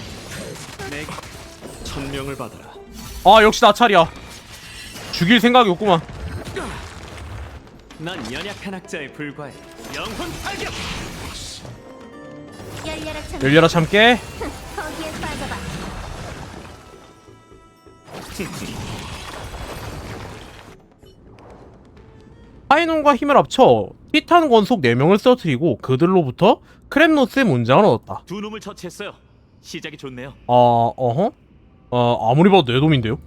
내 천명을 받아라. 아, 역시 나 차리야. 죽일 생각이 없구만. 난 연약한 학자에 불과해. 영혼 타격. 열려라 참. 열려라 참깨. 거기에 빠져봐. 파이논과 힘을 합쳐 티탄 권속 4명을 쓰러뜨리고 그들로부터 크렘노스의 문장을 얻었다. 2놈을 처치했어요. 시작이 좋네요. 어허? 아무리 봐도 내 놈인데요?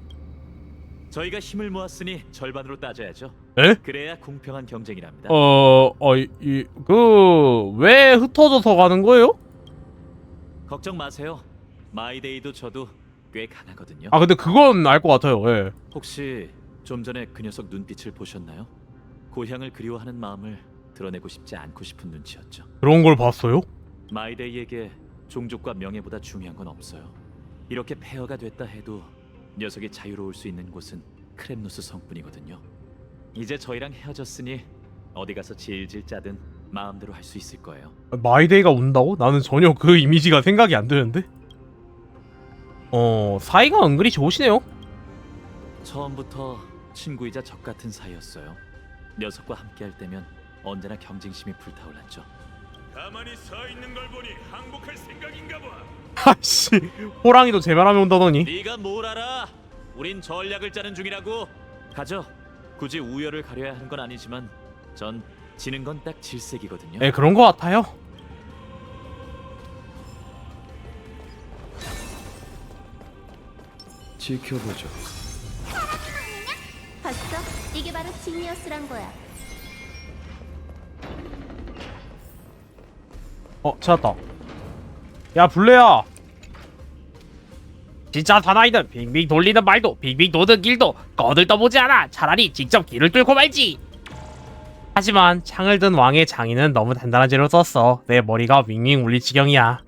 저희가 힘을 모았으니 절반으로 따져야죠. 에? 그래야 공평한 경쟁이랍니다. 왜 흩어져서 가는 거예요? 걱정 마세요. 마이데이도 저도 꽤 강하거든요. 아, 근데 그건 알 것 같아요, 예. 혹시 좀 전에 그 녀석 눈빛을 보셨나요? 고향을 그리워하는 마음을 드러내고 싶지 않고 싶은 눈치였죠. 그런 걸 봤어요? 마이데이에게 종족과 명예보다 중요한 건 없어요. 이렇게 폐허가 됐다 해도 녀석이 자유로울 수 있는 곳은 크렘노스 성뿐이거든요. 이제 저희랑 헤어졌으니 어디 가서 질질 짜든 마음대로 할 수 있을 거예요. 마이데이가 운다고? 나는 전혀 그 이미지가 생각이 안 드는데? 사이가 은근히 좋으시네요? 처음부터 친구이자 적 같은 사이였어요. 녀석과 함께할 때면 언제나 경쟁심이 불타올랐죠. 가만히 서 있는 걸 보니 항복할 생각인가 봐. 하씨, 호랑이도 제 말하면 온다더니. 네가 뭘 알아? 우린 전략을 짜는 중이라고. 가죠. 굳이 우열을 가려야 하는 건 아니지만 전 지는 건 딱 질색이거든요. 예, 그런 것 같아요. 지켜보죠. 봤어? 이게 바로 지니어스란 거야. 찾았다. 야, 블레야. 진짜 사나이는 빙빙 돌리는 말도 빙빙 도는 길도 거들떠보지 않아. 차라리 직접 길을 뚫고 말지. 하지만 창을 든 왕의 장인은 너무 단단한 재료 썼어. 내 머리가 윙윙 울릴 지경이야.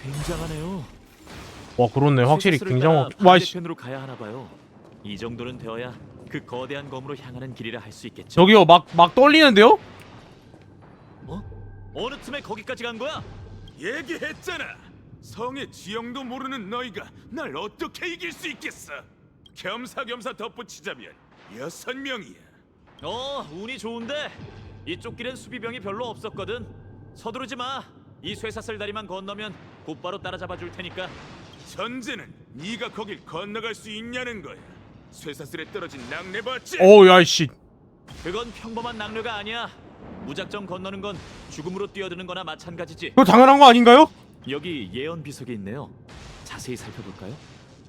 굉장하네요. 와, 그렇네. 확실히 쇠사슬을 굉장한. 따라 와이씨. 반대편으로 가야 하나 봐요. 이 정도는 되어야 그 거대한 검으로 향하는 길이라 할 수 있겠죠. 저기요, 막 떨리는데요? 어느 틈에 거기까지 간 거야? 얘기했잖아. 성의 지형도 모르는 너희가 날 어떻게 이길 수 있겠어? 겸사겸사 덧붙이자면 6명이야. 운이 좋은데 이쪽 길엔 수비병이 별로 없었거든. 서두르지 마. 이 쇠사슬 다리만 건너면 곧바로 따라잡아 줄 테니까. 전제는 네가 거길 건너갈 수 있냐는 거야. 쇠사슬에 떨어진 낙뢰 봤지? 야이씨. 그건 평범한 낙뢰가 아니야. 무작정 건너는 건 죽음으로 뛰어드는 거나 마찬가지지. 그거 당연한 거 아닌가요? 여기 예언 비석이 있네요. 자세히 살펴볼까요?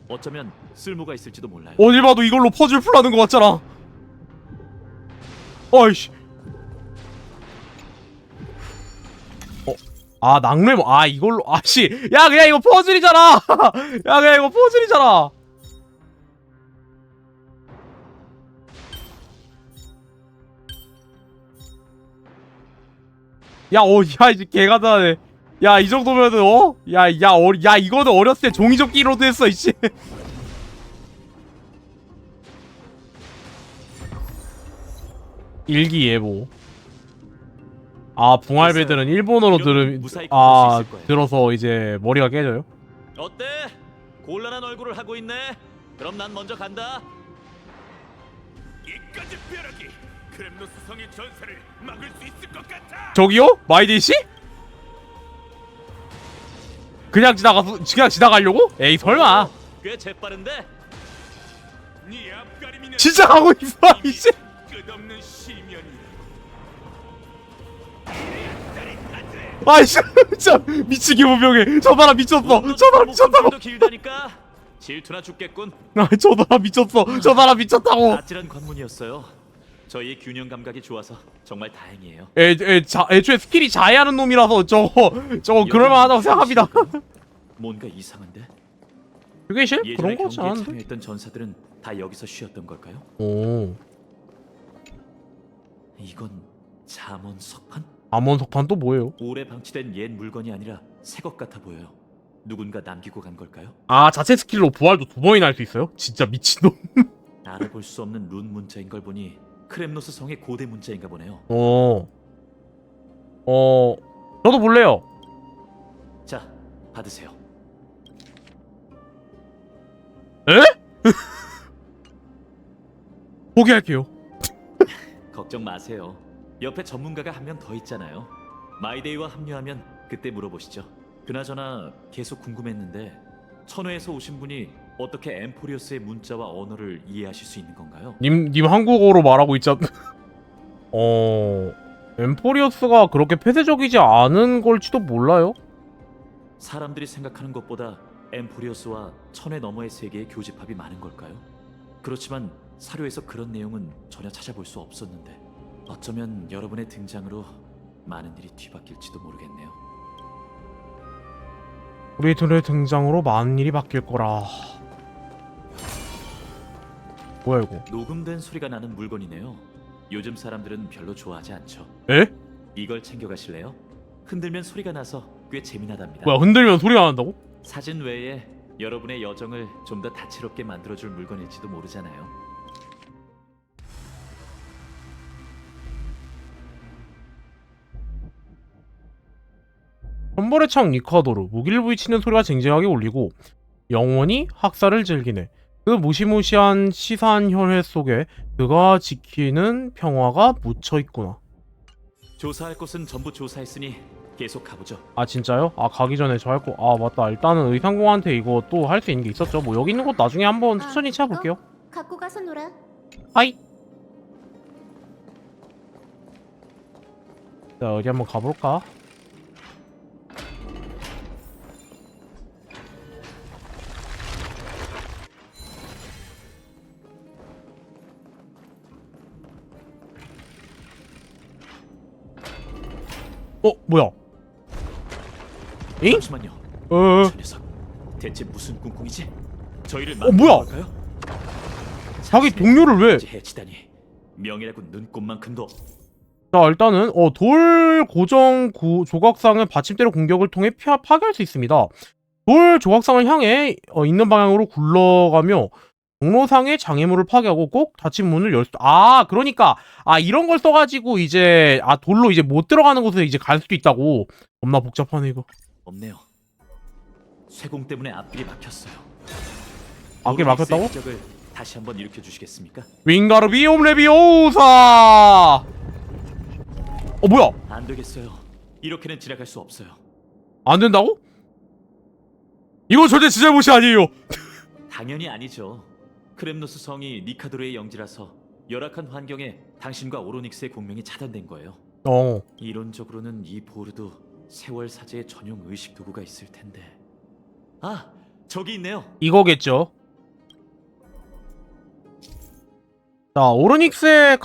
어쩌면 쓸모가 있을지도 몰라요. 어딜 봐도 이걸로 퍼즐 풀라는 거 같잖아. 아이씨. 낙뢰. 이걸로. 아씨. 야, 그냥 이거 퍼즐이잖아. 야, 그냥 이거 퍼즐이잖아. 야, 이제 개가다네. 야, 이 정도면은, 야, 이거는 어렸을 때 종이접기로도 했어, 이씨. 일기예보. 붕알배들은 일본어로 무사히 건널 수 있을 거예요. 들어서 이제 머리가 깨져요? 어때? 곤란한 얼굴을 하고 있네. 그럼 난 먼저 간다. 이까지 벼락이 크렘노스 성의 전사를 막을 수 있을 것 같아. 저기요? 마이데이씨? 그냥 지나가려고? 에이, 설마. 꽤 재빠른데? 네 앞가림이는 진짜 가고 있어, 이씨. 끝없는 시면이야. 아이씨, 진짜 미치게 무병해. 저 사람 미쳤어. 저 사람 미쳤다고. 도 길다니까. 질투나 죽겠군. 저 사람 미쳤어. 저 사람 미쳤다고. 아찔한 관문이었어요. 저희의 균형 감각이 좋아서 정말 다행이에요. 애초에 스킬이 자해하는 놈이라서 저거 그럴만하다고 생각합니다. 뭔가 이상한데? 휴게실? 예전에 그런 거 같지 경기에 않은데? 참여했던 전사들은 다 여기서 쉬었던 걸까요? 오. 이건 잠원 석판? 암원석판 또 뭐예요? 오래 방치된 옛 물건이 아니라 새 것 같아 보여요. 누군가 남기고 간 걸까요? 자체 스킬로 부활도 2번이나 할 수 있어요? 진짜 미친놈. 알아볼 수 없는 룬 문자인 걸 보니 크렘노스 성의 고대 문자인가 보네요. 저도 볼래요. 자, 받으세요. 에? 포기할게요. 걱정 마세요. 옆에 전문가가 한 명 더 있잖아요. 마이데이와 합류하면 그때 물어보시죠. 그나저나 계속 궁금했는데 천회에서 오신 분이 어떻게 엠포리어스의 문자와 언어를 이해하실 수 있는 건가요? 님 한국어로 말하고 있잖아. 엠포리어스가 그렇게 폐쇄적이지 않은 걸지도 몰라요? 사람들이 생각하는 것보다 엠포리어스와 천회 너머의 세계의 교집합이 많은 걸까요? 그렇지만 사료에서 그런 내용은 전혀 찾아볼 수 없었는데 어쩌면 여러분의 등장으로 많은 일이 뒤바뀔지도 모르겠네요. 우리들의 등장으로 많은 일이 바뀔 거라. 뭐야 이거? 녹음된 소리가 나는 물건이네요. 요즘 사람들은 별로 좋아하지 않죠. 에? 이걸 챙겨가실래요? 흔들면 소리가 나서 꽤 재미나답니다. 뭐야, 흔들면 소리가 난다고? 사진 외에 여러분의 여정을 좀 더 다채롭게 만들어줄 물건일지도 모르잖아요. 천벌의 창 리카도르. 무기를 부딪히는 소리가 쟁쟁하게 울리고 영원히 학살을 즐기네. 그 무시무시한 시산 혈회 속에 그가 지키는 평화가 묻혀있구나. 조사할 곳은 전부 조사했으니 계속 가보죠. 진짜요? 가기 전에 저 할 거. 맞다. 일단은 의상공한테 이거 또 할 수 있는 게 있었죠. 뭐 여기 있는 것 나중에 한번 천천히 찾아볼게요. 갖고 가서 놀아. 하이. 자, 어디 한번 가볼까? 뭐야? 잉? 잠시만요. 어, 저 녀석 대체 무슨 꿍꿍이지? 저희를 뭐야? 할까요? 자기 동료를 왜? 해치다니 명이라고 눈꼽만큼도. 자, 일단은 돌 고정 조각상을 받침대로 공격을 통해 파괴할 수 있습니다. 돌 조각상을 향해 있는 방향으로 굴러가며 경로상의 장애물을 파괴하고 꼭 닫힌 문을 열 수. 그러니까 이런 걸 써가지고 이제 돌로 이제 못 들어가는 곳에 이제 갈 수도 있다고. 겁나 복잡하네 이거. 없네요. 쇠공 때문에 앞길이 막혔어요. 앞길 막혔다고? 적을 다시 한번 일으켜 주시겠습니까? 윙가르비옴 레비오사. 뭐야? 안 되겠어요. 이렇게는 지나갈 수 없어요. 안 된다고? 이거 절대 제 잘못이 아니에요. 당연히 아니죠. 크렘노스 성이 니카도르의 영지라서 열악한 환경에 당신과 오로닉스의 공명이 차단된 거예요. 이론적으로는 이 보르도 세월 사제의 전용 의식 도구가 있을 텐데. 저기 있네요. 이거겠죠. 자, 오르닉스의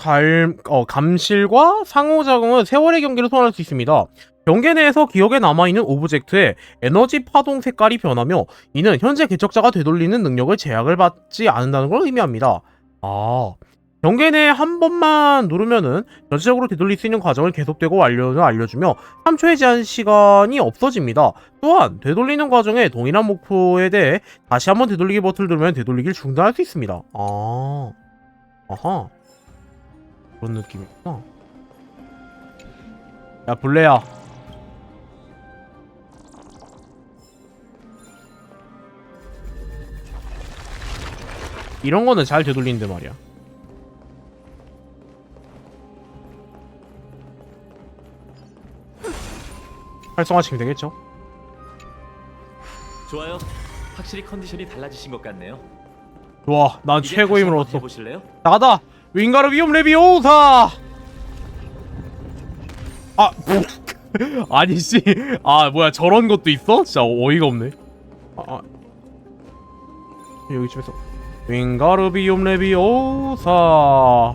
감실과 상호작용은 세월의 경계를 소환할 수 있습니다. 경계 내에서 기억에 남아있는 오브젝트의 에너지 파동 색깔이 변하며 이는 현재 개척자가 되돌리는 능력을 제약을 받지 않는다는 걸 의미합니다. 경계 내에 한 번만 누르면은 전체적으로 되돌릴 수 있는 과정을 계속되고 완료를 알려주며 3초의 제한 시간이 없어집니다. 또한 되돌리는 과정에 동일한 목표에 대해 다시 한번 되돌리기 버튼을 누르면 되돌리기를 중단할 수 있습니다. 아하, 그런 느낌이구나. 야, 블레야. 이런 거는 잘 되돌리는데 말이야. 활성화시키면 되겠죠? 좋아요. 확실히 컨디션이 달라지신 것 같네요. 좋아, 난 이제 최고 다시 힘을 한번 얻었어. 해보실래요? 나가다! 윙가르비움 레비오사! 아니 씨, 뭐야 저런 것도 있어? 진짜 어이가 없네. 여기 집에서 윙가르비움 레비오사.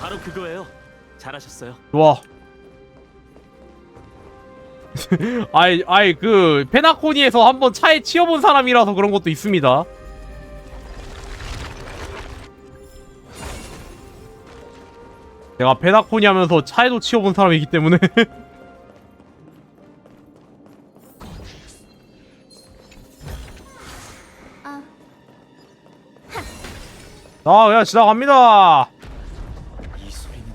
바로 그거예요. 잘하셨어요. 좋아. 그 페나코니에서 한번 차에 치여본 사람이라서 그런 것도 있습니다. 내가 페나코니 하면서 차에도 치여본 사람이기 때문에. 그냥 지나갑니다. 이 소리는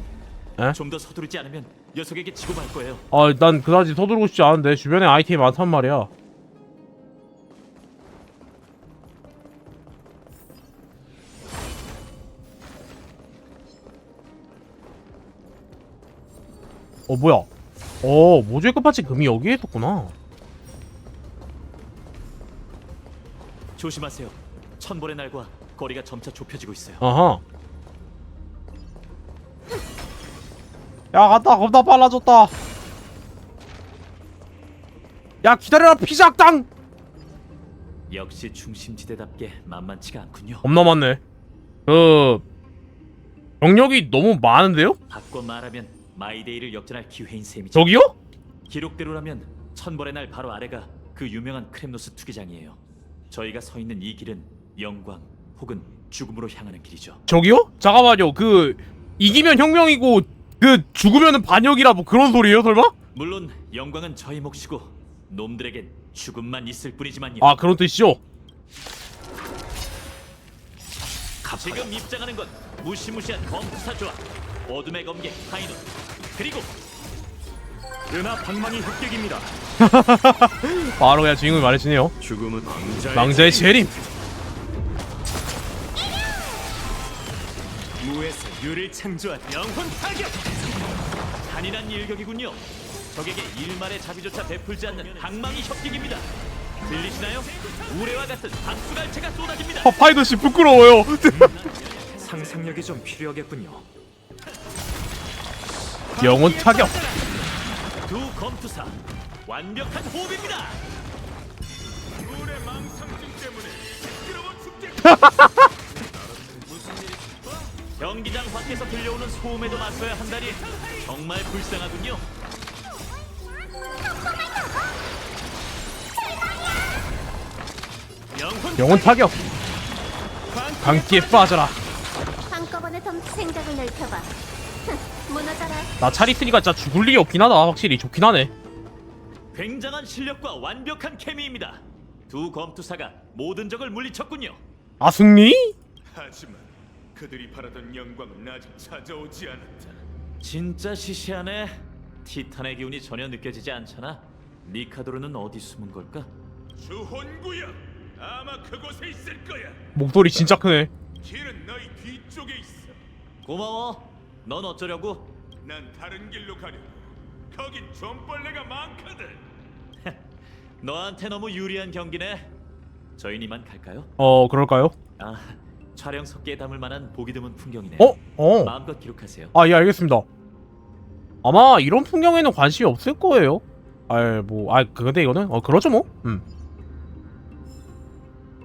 에? 좀 더 서두르지 않으면 녀석에게 지고 말 거예요. 난 그다지 서두르고 싶지 않은데 주변에 아이템이 많단 말이야. 뭐야? 모조의 끝받침 금이 여기에 있었구나. 조심하세요. 천벌의 날과 거리가 점차 좁혀지고 있어요. 아하. 야, 갔다. 겁나 빨라졌다. 야, 기다려라, 피자악당! 역시 중심지대답게 만만치가 않군요. 겁나 많네. 병력이 너무 많은데요? 바꿔 말하면 마이데이를 역전할 기회인 셈이죠. 저기요? 기록대로라면 천벌의 날 바로 아래가 그 유명한 크렘노스 투기장이에요. 저희가 서 있는 이 길은 영광 혹은 죽음으로 향하는 길이죠. 저기요? 잠깐만요. 이기면 혁명이고 죽으면은 반역이라 뭐 그런 소리예요, 설마? 물론 영광은 저희 몫이고 놈들에겐 죽음만 있을 뿐이지만요. 그런 뜻이죠? 지금 입장하는 건 무시무시한 검투사조와 어둠의 검객 파이논 그리고 은하 방망이 흑격입니다. 바로 그냥 주인공이 말해주네요. 죽음은 망자의 재림. 무에서 유를 창조한 영혼 타격. 잔인한 일격이군요. 적에게 일말의 자비조차 베풀지 않는 방망이 협격입니다. 들리시나요? 우레와 같은 박수갈채가 쏟아집니다. 파이더 씨 부끄러워요. 상상력이 좀 필요하겠군요. 영혼 타격. 두 검투사 완벽한 호흡입니다. 물의 망상증 때문에 시끄러워 죽겠. 경기장 밖에서 들려오는 소음에도 맞서야 한다니 정말 불쌍하군요. 영혼 타격. 광기에 빠져라. 한꺼번에 덤 생각을 넓혀봐. 무너져라. 나 찰 있으니까 진짜 죽을 일이 없긴 하다. 확실히 좋긴 하네. 굉장한 실력과 완벽한 케미입니다. 두 검투사가 모든 적을 물리쳤군요. 아 승리? 하지만 그들이 바라던 영광은 아직 찾아오지 않았다. 진짜 시시하네. 티탄의 기운이 전혀 느껴지지 않잖아. 니카도르는 어디 숨은 걸까? 주혼구야, 아마 그곳에 있을 거야. 목소리 진짜 크네. 길은 너희 뒤쪽에 있어. 고마워. 넌 어쩌려고? 난 다른 길로 가려고. 거긴 좀벌레가 많거든. 너한테 너무 유리한 경기네. 저희는 이만 갈까요? 그럴까요? 아, 촬영 석기에 담을 만한 보기 드문 풍경이네요. 마음껏 기록하세요. 아, 예, 알겠습니다. 아마 이런 풍경에는 관심이 없을 거예요. 근데 이거는 그렇죠 뭐.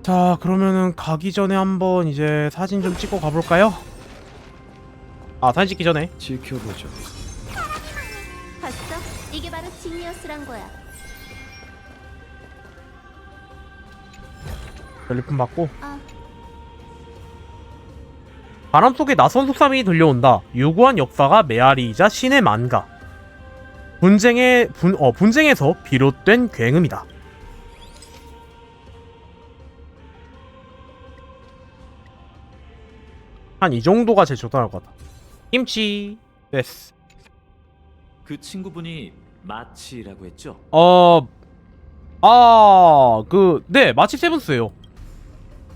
자, 그러면은 가기 전에 한번 이제 사진 좀 찍고 가볼까요? 아, 사진 찍기 전에. 지켜보죠. 봤어? 이게 바로 지니어스란 거야. 전리품 받고. 아, 바람 속에 낯선 속삼이 들려온다. 유구한 역사가 메아리이자 신의 만가. 분쟁에서 비롯된 굉음이다. 한 이 정도가 제일 적당할 것 같다. 김치 데스. 그 친구분이 마치라고 했죠? 네, 마치 세븐스예요.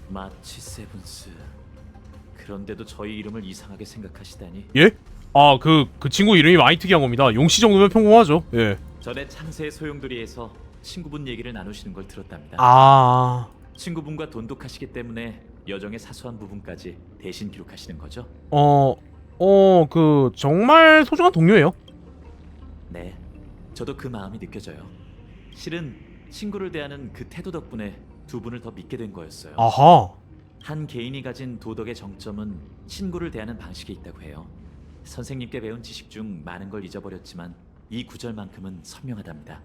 마치 세븐스. 그런데도 저희 이름을 이상하게 생각하시다니. 예? 그 친구 이름이 많이 특이한 겁니다. 용씨 정도면 평범하죠. 예. 전에 창세의 소용돌이에서 친구분 얘기를 나누시는 걸 들었답니다. 친구분과 돈독하시기 때문에 여정의 사소한 부분까지 대신 기록하시는 거죠? 정말 소중한 동료예요. 네, 저도 그 마음이 느껴져요. 실은 친구를 대하는 그 태도 덕분에 두 분을 더 믿게 된 거였어요. 아하. 한 개인이 가진 도덕의 정점은 친구를 대하는 방식에 있다고 해요. 선생님께 배운 지식 중 많은 걸 잊어버렸지만 이 구절만큼은 선명하답니다.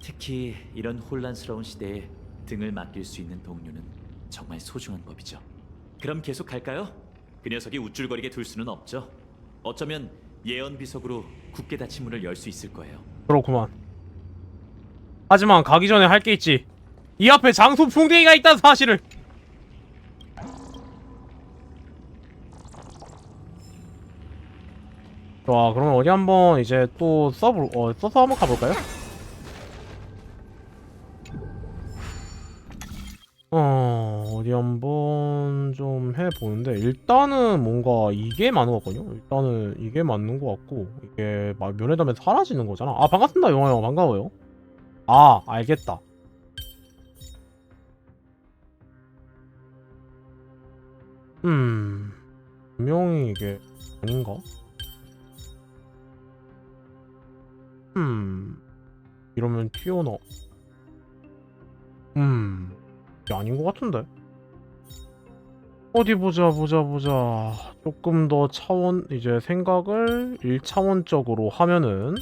특히 이런 혼란스러운 시대에 등을 맡길 수 있는 동료는 정말 소중한 법이죠. 그럼 계속 갈까요? 그 녀석이 우쭐거리게 둘 수는 없죠. 어쩌면 예언 비석으로 굳게 닫힌 문을 열 수 있을 거예요. 그렇구만. 하지만 가기 전에 할 게 있지. 이 앞에 장수 풍뎅이가 있다는 사실을. 좋아, 그러면 어디 한번 이제 또 써서 한번 가볼까요? 어디 한번 좀 해보는데 일단은 뭔가 이게 맞는 것 같거든요. 일단은 이게 맞는 것 같고 이게 막 면회담에 사라지는 거잖아. 아, 반갑습니다 용화 형, 반가워요. 아, 알겠다. 분명히 이게 아닌가? 이러면 튀어나. 이게 아닌 것 같은데? 어디 보자. 조금 더 이제 생각을 1차원적으로 하면은,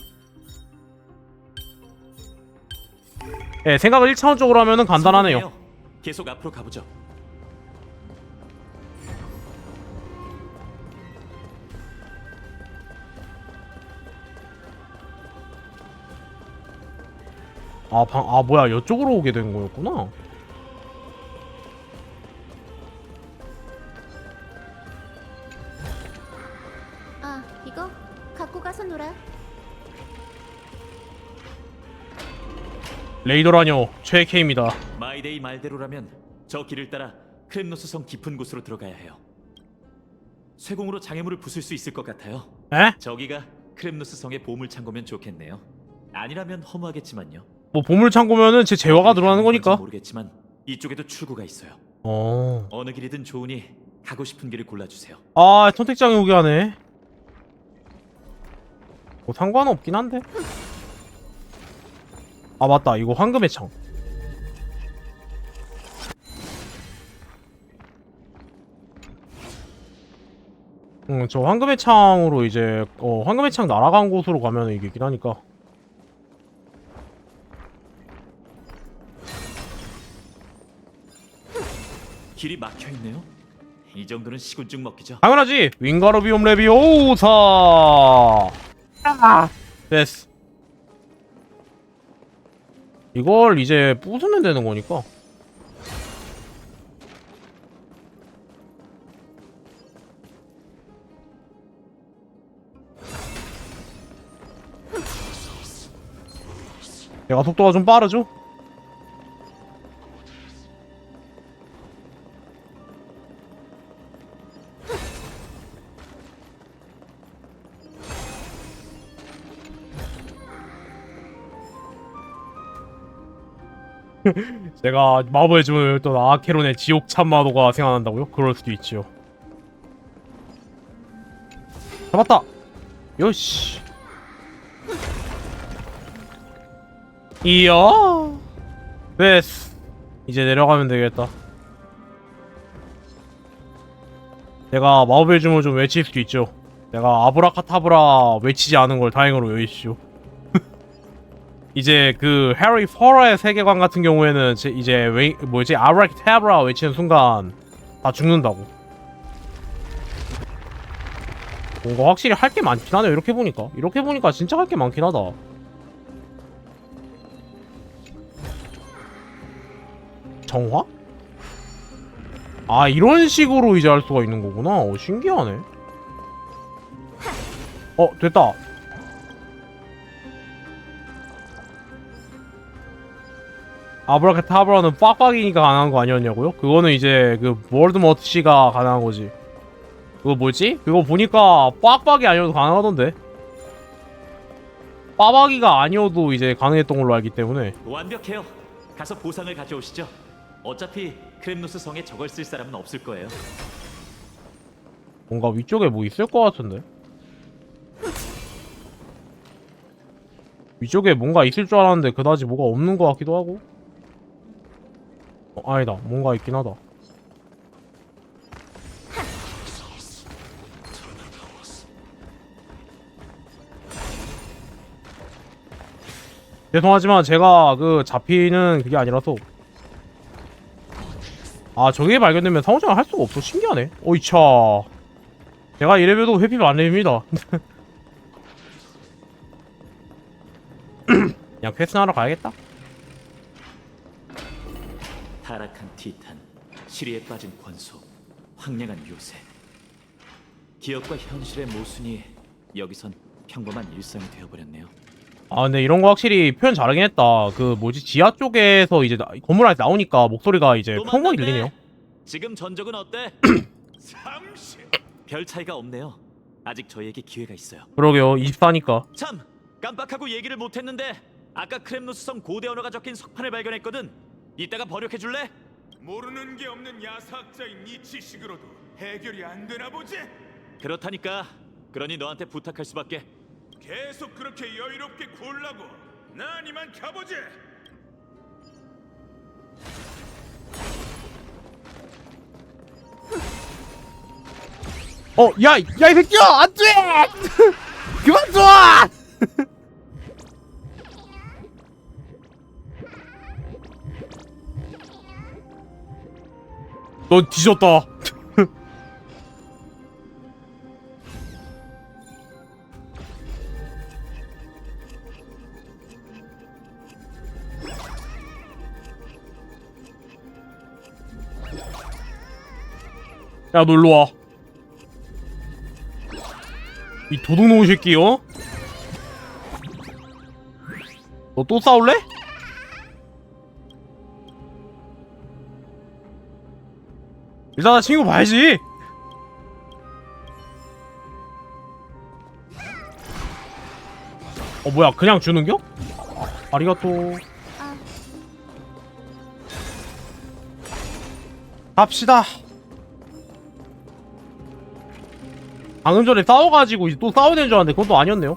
예, 생각을 1차원적으로 하면은 간단하네요. 성공이에요. 계속 앞으로 가보죠. 뭐야, 이쪽으로 오게 된 거였구나. 아, 이거 갖고 가서 놀아. 레이더라뇨, 최K입니다. 마이데이 말대로라면 저 길을 따라 크렘노스성 깊은 곳으로 들어가야 해요. 쇠공으로 장애물을 부술 수 있을 것 같아요. 에? 저기가 크렘노스성의 보물 창고면 좋겠네요. 아니라면 허무하겠지만요. 뭐 보물창고면은 제 재화가 늘어나는 거니까. 모르겠지만 이쪽에도 출구가 있어요. 어. 어느 길이든 좋으니 가고 싶은 길을 골라주세요. 아, 선택장이 오게 하네. 뭐 상관없긴 한데. 아, 맞다. 이거 황금의 창. 저 황금의 창으로 이제 황금의 창 날아간 곳으로 가면 이기긴 하니까. 길이 막혀 있네요. 이 정도는 시군증 먹기죠. 당연하지. 윙가르비움 레비오사. 됐어. 이걸 이제 부수면 되는 거니까. 얘가 속도가 좀 빠르죠? 제가 마법의 주문을 했던 아케론의 지옥 참마도가 생각난다고요? 그럴 수도 있지요. 잡았다! 요시! 이야! 됐어. 이제 내려가면 되겠다. 내가 마법의 주문을 좀 외칠 수도 있죠. 내가 아브라카타브라 외치지 않은 걸 다행으로 여기시오. 이제 그 해리 포터의 세계관 같은 경우에는 이제 아브라카타브라 외치는 순간 다 죽는다고. 뭔가 확실히 할 게 많긴 하네. 이렇게 보니까 진짜 할 게 많긴 하다. 정화? 아, 이런 식으로 이제 할 수가 있는 거구나. 신기하네. 됐다. 아브라카타브라는 빡빡이니까 가능한 거 아니었냐고요? 그거는 이제 그 월드머트씨가 가능한 거지. 그거 뭐지? 그거 보니까 빡빡이 아니어도 가능하던데. 빠박이가 아니어도 이제 가능했던 걸로 알기 때문에. 완벽해요. 가서 보상을 가져오시죠. 어차피 크렘노스 성에 저걸 쓸 사람은 없을 거예요. 뭔가 위쪽에 뭐 있을 것 같은데? 위쪽에 뭔가 있을 줄 알았는데 그다지 뭐가 없는 것 같기도 하고. 아니다. 뭔가 있긴 하다. 죄송하지만 제가 그 잡히는 그게 아니라서. 아, 저게 발견되면 상호작용을 할 수가 없어. 신기하네. 어이차. 제가 이래봬도 회피 만렙입니다. 그냥 퀘스트 하러 가야겠다. 타락한 티탄, 시리에 빠진 권소, 황량한 요새. 기억과 현실의 모순이 여기선 평범한 일상이 되어버렸네요. 아, 근데 이런 거 확실히 표현 잘하긴 했다. 그 뭐지, 지하 쪽에서 이제 건물 안에 나오니까 목소리가 이제 평범하게 들리네요. 지금 전적은 어때? 30. 별 차이가 없네요. 아직 저희에게 기회가 있어요. 그러게요. 24니까. 참! 깜빡하고 얘기를 못했는데 아까 크렘노스성 고대 언어가 적힌 석판을 발견했거든. 이따가 번역해줄래? 모르는 게 없는 야사학자인 네 지식으로도 해결이 안 되나 보지? 그렇다니까. 그러니 너한테 부탁할 수밖에. 계속 그렇게 여유롭게 굴라고. 난 이만 가보지. 야, 이 새끼야! 안 돼! 그만 쏴! 넌 뒤졌다. 야, 너 일로 와. 이 도둑놈 새끼, 너 또 싸울래? 일단 나 친구 봐야지. 뭐야, 그냥 주는겨? 아리가또. 갑시다. 방금 전에 싸워가지고 이제 또 싸워야 되는 줄 알았는데 그건 또 아니었네요.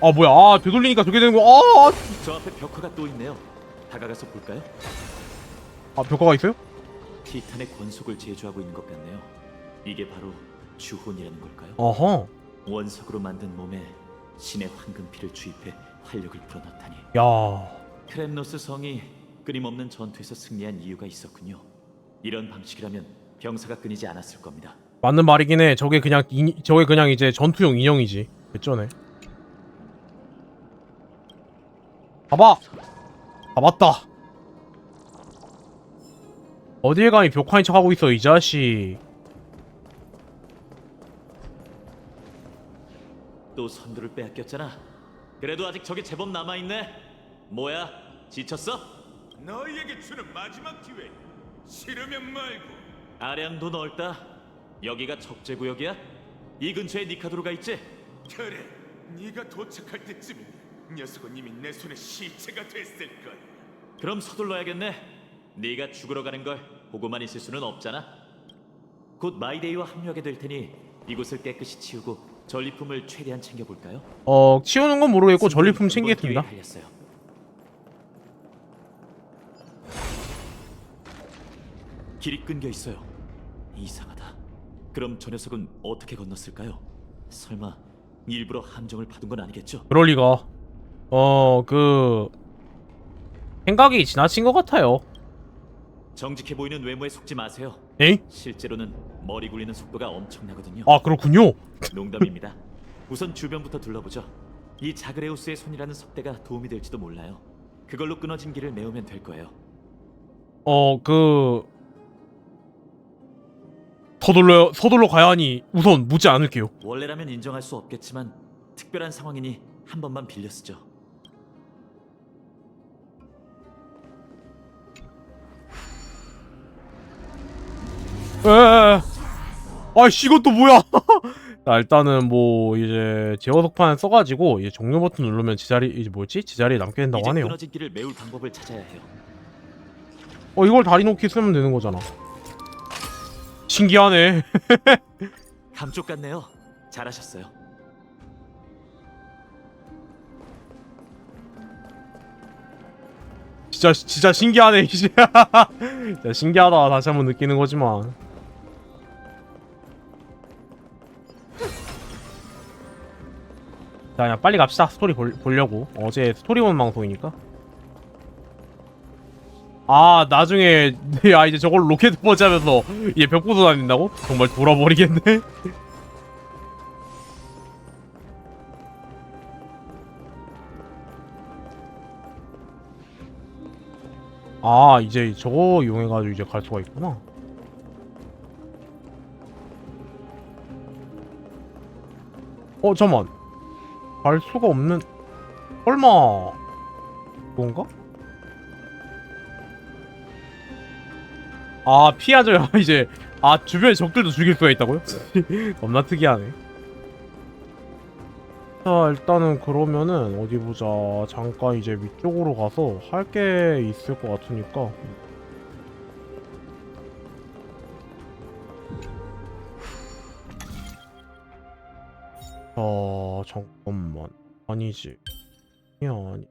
아 뭐야? 아 되돌리니까 저게 되는 거. 저 앞에 벽화가 또 있네요. 다가가서 볼까요? 아 벽화가 있어요? 티탄의 권속을 제조하고 있는 것 같네요. 이게 바로 주혼이라는 걸까요? 어허. 원석으로 만든 몸에 신의 황금피를 주입해 활력을 불어넣다니. 야. 크렘노스 성이 끊임없는 전투에서 승리한 이유가 있었군요. 이런 방식이라면 병사가 끊이지 않았을 겁니다. 맞는 말이긴 해. 저게 그냥 이제 전투용 인형이지. 개쩌네. 봐봐. 봐봤다. 어딜 감히 벽화인 척하고 있어 이 자식. 또 선두를 빼앗겼잖아. 그래도 아직 저게 제법 남아있네. 뭐야? 지쳤어? 너희에게 주는 마지막 기회. 싫으면 말고. 아량도 넓다. 여기가 적재구역이야? 이 근처에 니카도르가 있지? 그래, 네가 도착할 때쯤이면 녀석은 이미 내 손에 시체가 됐을 거야. 그럼 서둘러야겠네. 네가 죽으러 가는 걸 보고만 있을 수는 없잖아. 곧 마이데이와 합류하게 될 테니 이곳을 깨끗이 치우고 전리품을 최대한 챙겨볼까요? 치우는 건 모르겠고 전리품 챙기겠습니다. 기회에 달렸어요. 길이 끊겨 있어요. 이상하다. 그럼 저 녀석은 어떻게 건넜을까요? 설마 일부러 함정을 파둔 건 아니겠죠? 그럴 리가. 생각이 지나친 것 같아요. 정직해 보이는 외모에 속지 마세요. 에이? 실제로는 머리 굴리는 속도가 엄청나거든요. 아 그렇군요. 농담입니다. 우선 주변부터 둘러보죠. 이 자그레우스의 손이라는 석대가 도움이 될지도 몰라요. 그걸로 끊어진 길을 메우면 될 거예요. 서둘러 가야 하니 우선 묻지 않을게요. 원래라면 인정할 수 없겠지만 특별한 상황이니 한 번만 빌려 쓰죠. 아이씨 이건 또 뭐야? 자 일단은 뭐 이제 제어석판 써가지고 이제 종료 버튼 누르면 이제 뭐였지? 제자리에 남게 된다고 이제 하네요. 끊어진 길을 메울 방법을 찾아야 해요. 이걸 다리 놓기 쓰면 되는 거잖아. 신기하네. 감쪽 같네요. 잘하셨어요. 진짜 신기하네 이제. 진짜 신기하다 다시 한번 느끼는 거지만. 자 그냥 빨리 갑시다. 스토리 보려고. 어제 스토리원 방송이니까. 아 나중에 이제 저걸 로켓 퍼지하면서 얘 벽 부숴 다닌다고? 정말 돌아버리겠네. 아 이제 저거 이용해가지고 이제 갈 수가 있구나. 잠만 갈 수가 없는. 설마 뭔가? 아 피하죠. 이제 주변에 적들도 죽일 수가 있다고요? 겁나 특이하네. 자 일단은 그러면은 어디 보자. 잠깐 이제 위쪽으로 가서 할 게 있을 것 같으니까. 잠깐만. 아니지. 아니.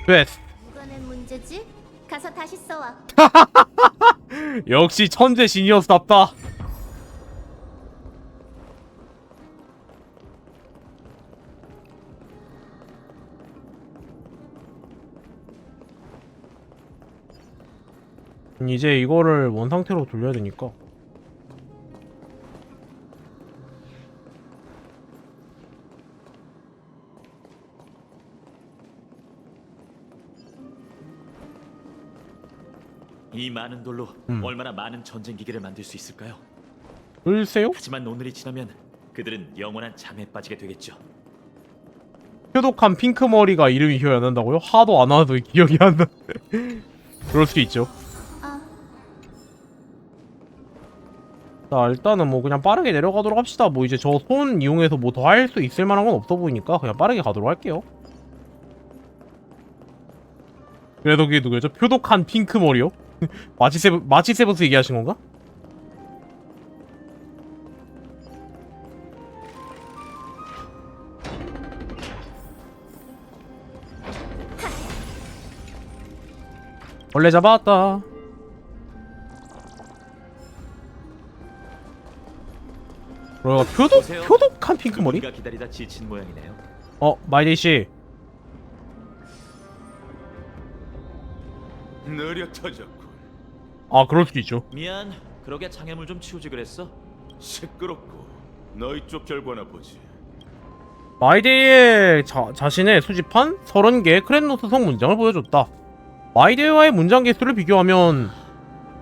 됐어. 누가 낸 문제지? 가서 다시 써와. 역시 천재 시니어스답다. 이제 이거를 원상태로 돌려야 되니까. 이 많은 돌로 얼마나 많은 전쟁 기계를 만들 수 있을까요? 글쎄요? 하지만 오늘이 지나면 그들은 영원한 잠에 빠지게 되겠죠. 표독한 핑크 머리가 이름이 기억이 안 난다고요? 하도 안 와도 기억이 안 나. 그럴 수 있죠. 자, 일단은 뭐 그냥 빠르게 내려가도록 합시다. 뭐 이제 저 손 이용해서 뭐 더 할 수 있을 만한 건 없어 보이니까 그냥 빠르게 가도록 할게요. 그래도 그게 누구였죠? 표독한 핑크 머리요? 마치세브스 얘기하신 건가? 원래 잡았다. 보세요. 표독한 핑크 머리? 누군가 기다리다 지친 모양이네요. 마이데이 씨. 느려 터졌군. 아, 그럴 수도 있죠. 미안. 그러게 장애물 좀 치우지 그랬어. 시끄럽고 너희 쪽 결과나 보지. 마이데이의 자신의 수집한 30개의 크랩노트성 문장을 보여줬다. 마이데이와의 문장 개수를 비교하면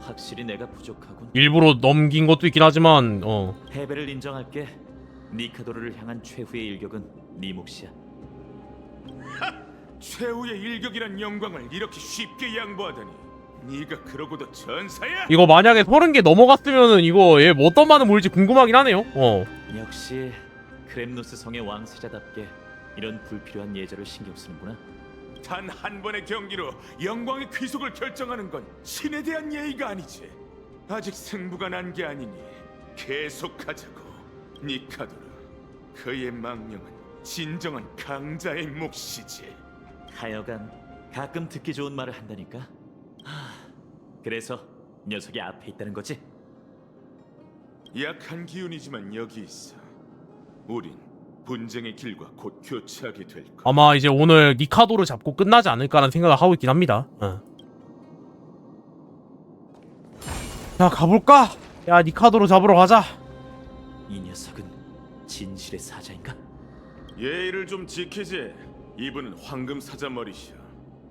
확실히 내가 부족하군. 일부러 넘긴 것도 있긴 하지만 패배를 인정할게. 니카도르를 향한 최후의 일격은 네 몫이야. 최후의 일격이란 영광을 이렇게 쉽게 양보하다니. 네가 그러고도 전사야? 이거 만약에 30개 넘어갔으면은 이거 얘 뭐 어떤 말을 모일지 궁금하긴 하네요. 역시 크렘노스 성의 왕세자답게 이런 불필요한 예절을 신경 쓰는구나. 단 한 번의 경기로 영광의 귀속을 결정하는 건 신에 대한 예의가 아니지. 아직 승부가 난 게 아니니 계속하자고. 니카도르, 그의 망령은 진정한 강자의 몫이지. 하여간 가끔 듣기 좋은 말을 한다니까. 그래서 녀석이 앞에 있다는 거지? 약한 기운이지만 여기 있어. 우린 분쟁의 길과 곧 교차하게 될 거야. 아마 이제 오늘 니카도를 잡고 끝나지 않을까라는 생각을 하고 있긴 합니다. 자, 가볼까? 야, 니카도를 잡으러 가자. 이 녀석은 진실의 사자인가? 예의를 좀 지키지. 이분은 황금 사자머리시야.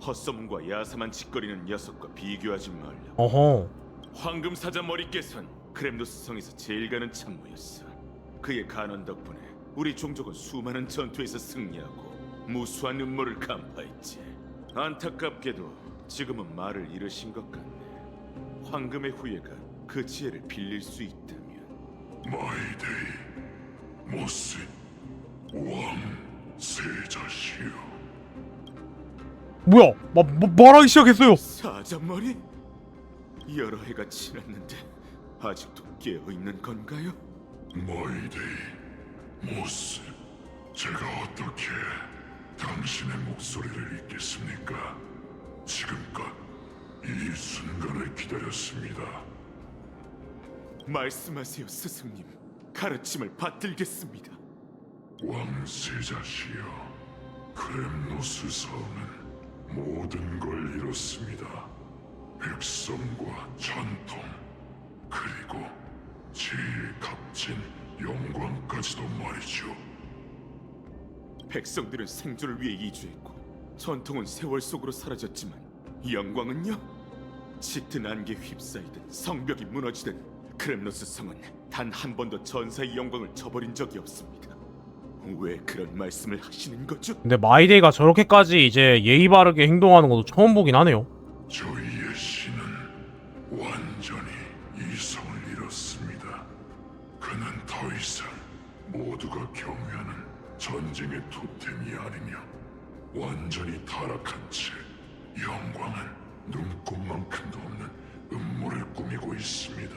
헛소문과 야사만 짓거리는 녀석과 비교하지 말라. 어허. 황금 사자머리께선 크렘노스 성에서 제일 가는 참모였어. 그의 간원 덕분에 우리 종족은 수많은 전투에서 승리하고 무수한 음모를 간파했지. 안타깝게도 지금은 말을 잃으신 것 같네. 황금의 후예가 그 지혜를 빌릴 수 있다면. 마이데이, 모스, 왕, 세자시여. 뭐야? 말하기 시작했어요. 사자머리? 여러 해가 지났는데 아직도 깨어있는 건가요? 마이데이, 모스, 제가 어떻게 당신의 목소리를 잊겠습니까? 지금껏 이 순간을 기다렸습니다. 말씀하세요, 스승님. 가르침을 받들겠습니다. 왕세자시여, 크렘노스 성은 모든 걸 잃었습니다. 백성과 전통, 그리고 제일 값진 영광까지도 말이죠. 백성들은 생존을 위해 이주했고 전통은 세월 속으로 사라졌지만 영광은요? 짙은 안개에 휩싸이든 성벽이 무너지든 크렘노스 성은 단 한 번도 전사의 영광을 저버린 적이 없습니다. 왜 그런 말씀을 하시는 거죠? 근데 마이데이가 저렇게까지 이제 예의 바르게 행동하는 것도 처음 보긴 하네요. 저희의 신은 완전히 이 성을 잃었습니다. 그는 더 이상 모두가 경외하는 전쟁의 토템이 아니며 완전히 타락한 채 영광은 눈꼽만큼도 없는 음모를 꾸미고 있습니다.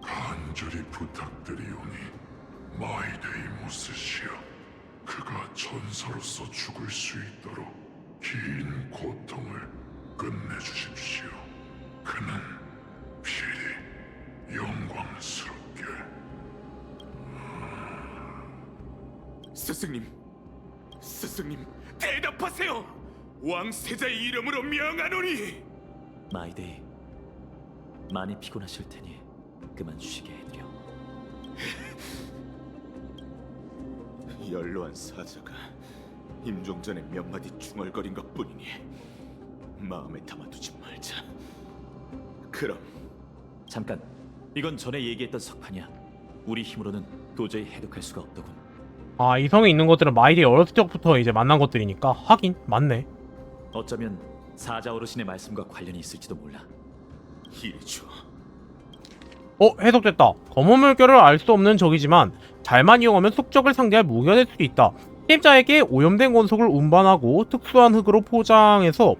간절히 부탁드리오니 마이데이모스시여, 그가 전사로서 죽을 수 있도록 긴 고통을 끝내주십시오. 그는 필히 영광스럽게. 스승님, 대답하세요! 왕세자의 이름으로 명하노니! 마이데이, 많이 피곤하실 테니 그만 쉬게 해드려. 연로한 사자가 임종전에 몇 마디 중얼거린 것뿐이니 마음에 담아두지 말자. 그럼 잠깐, 이건 전에 얘기했던 석판이야. 우리 힘으로는 도저히 해독할 수가 없더군. 아, 이 성에 있는 것들은 마일이 어렸을 적부터 이제 만난 것들이니까. 하긴 맞네. 어쩌면 사자 어르신의 말씀과 관련이 있을지도 몰라. 이리 줘. 해석됐다. 검은 물결을 알 수 없는 적이지만 잘만 이용하면 숙적을 상대할 무기가 될 수도 있다. 게임자에게 오염된 권속을 운반하고 특수한 흙으로 포장해서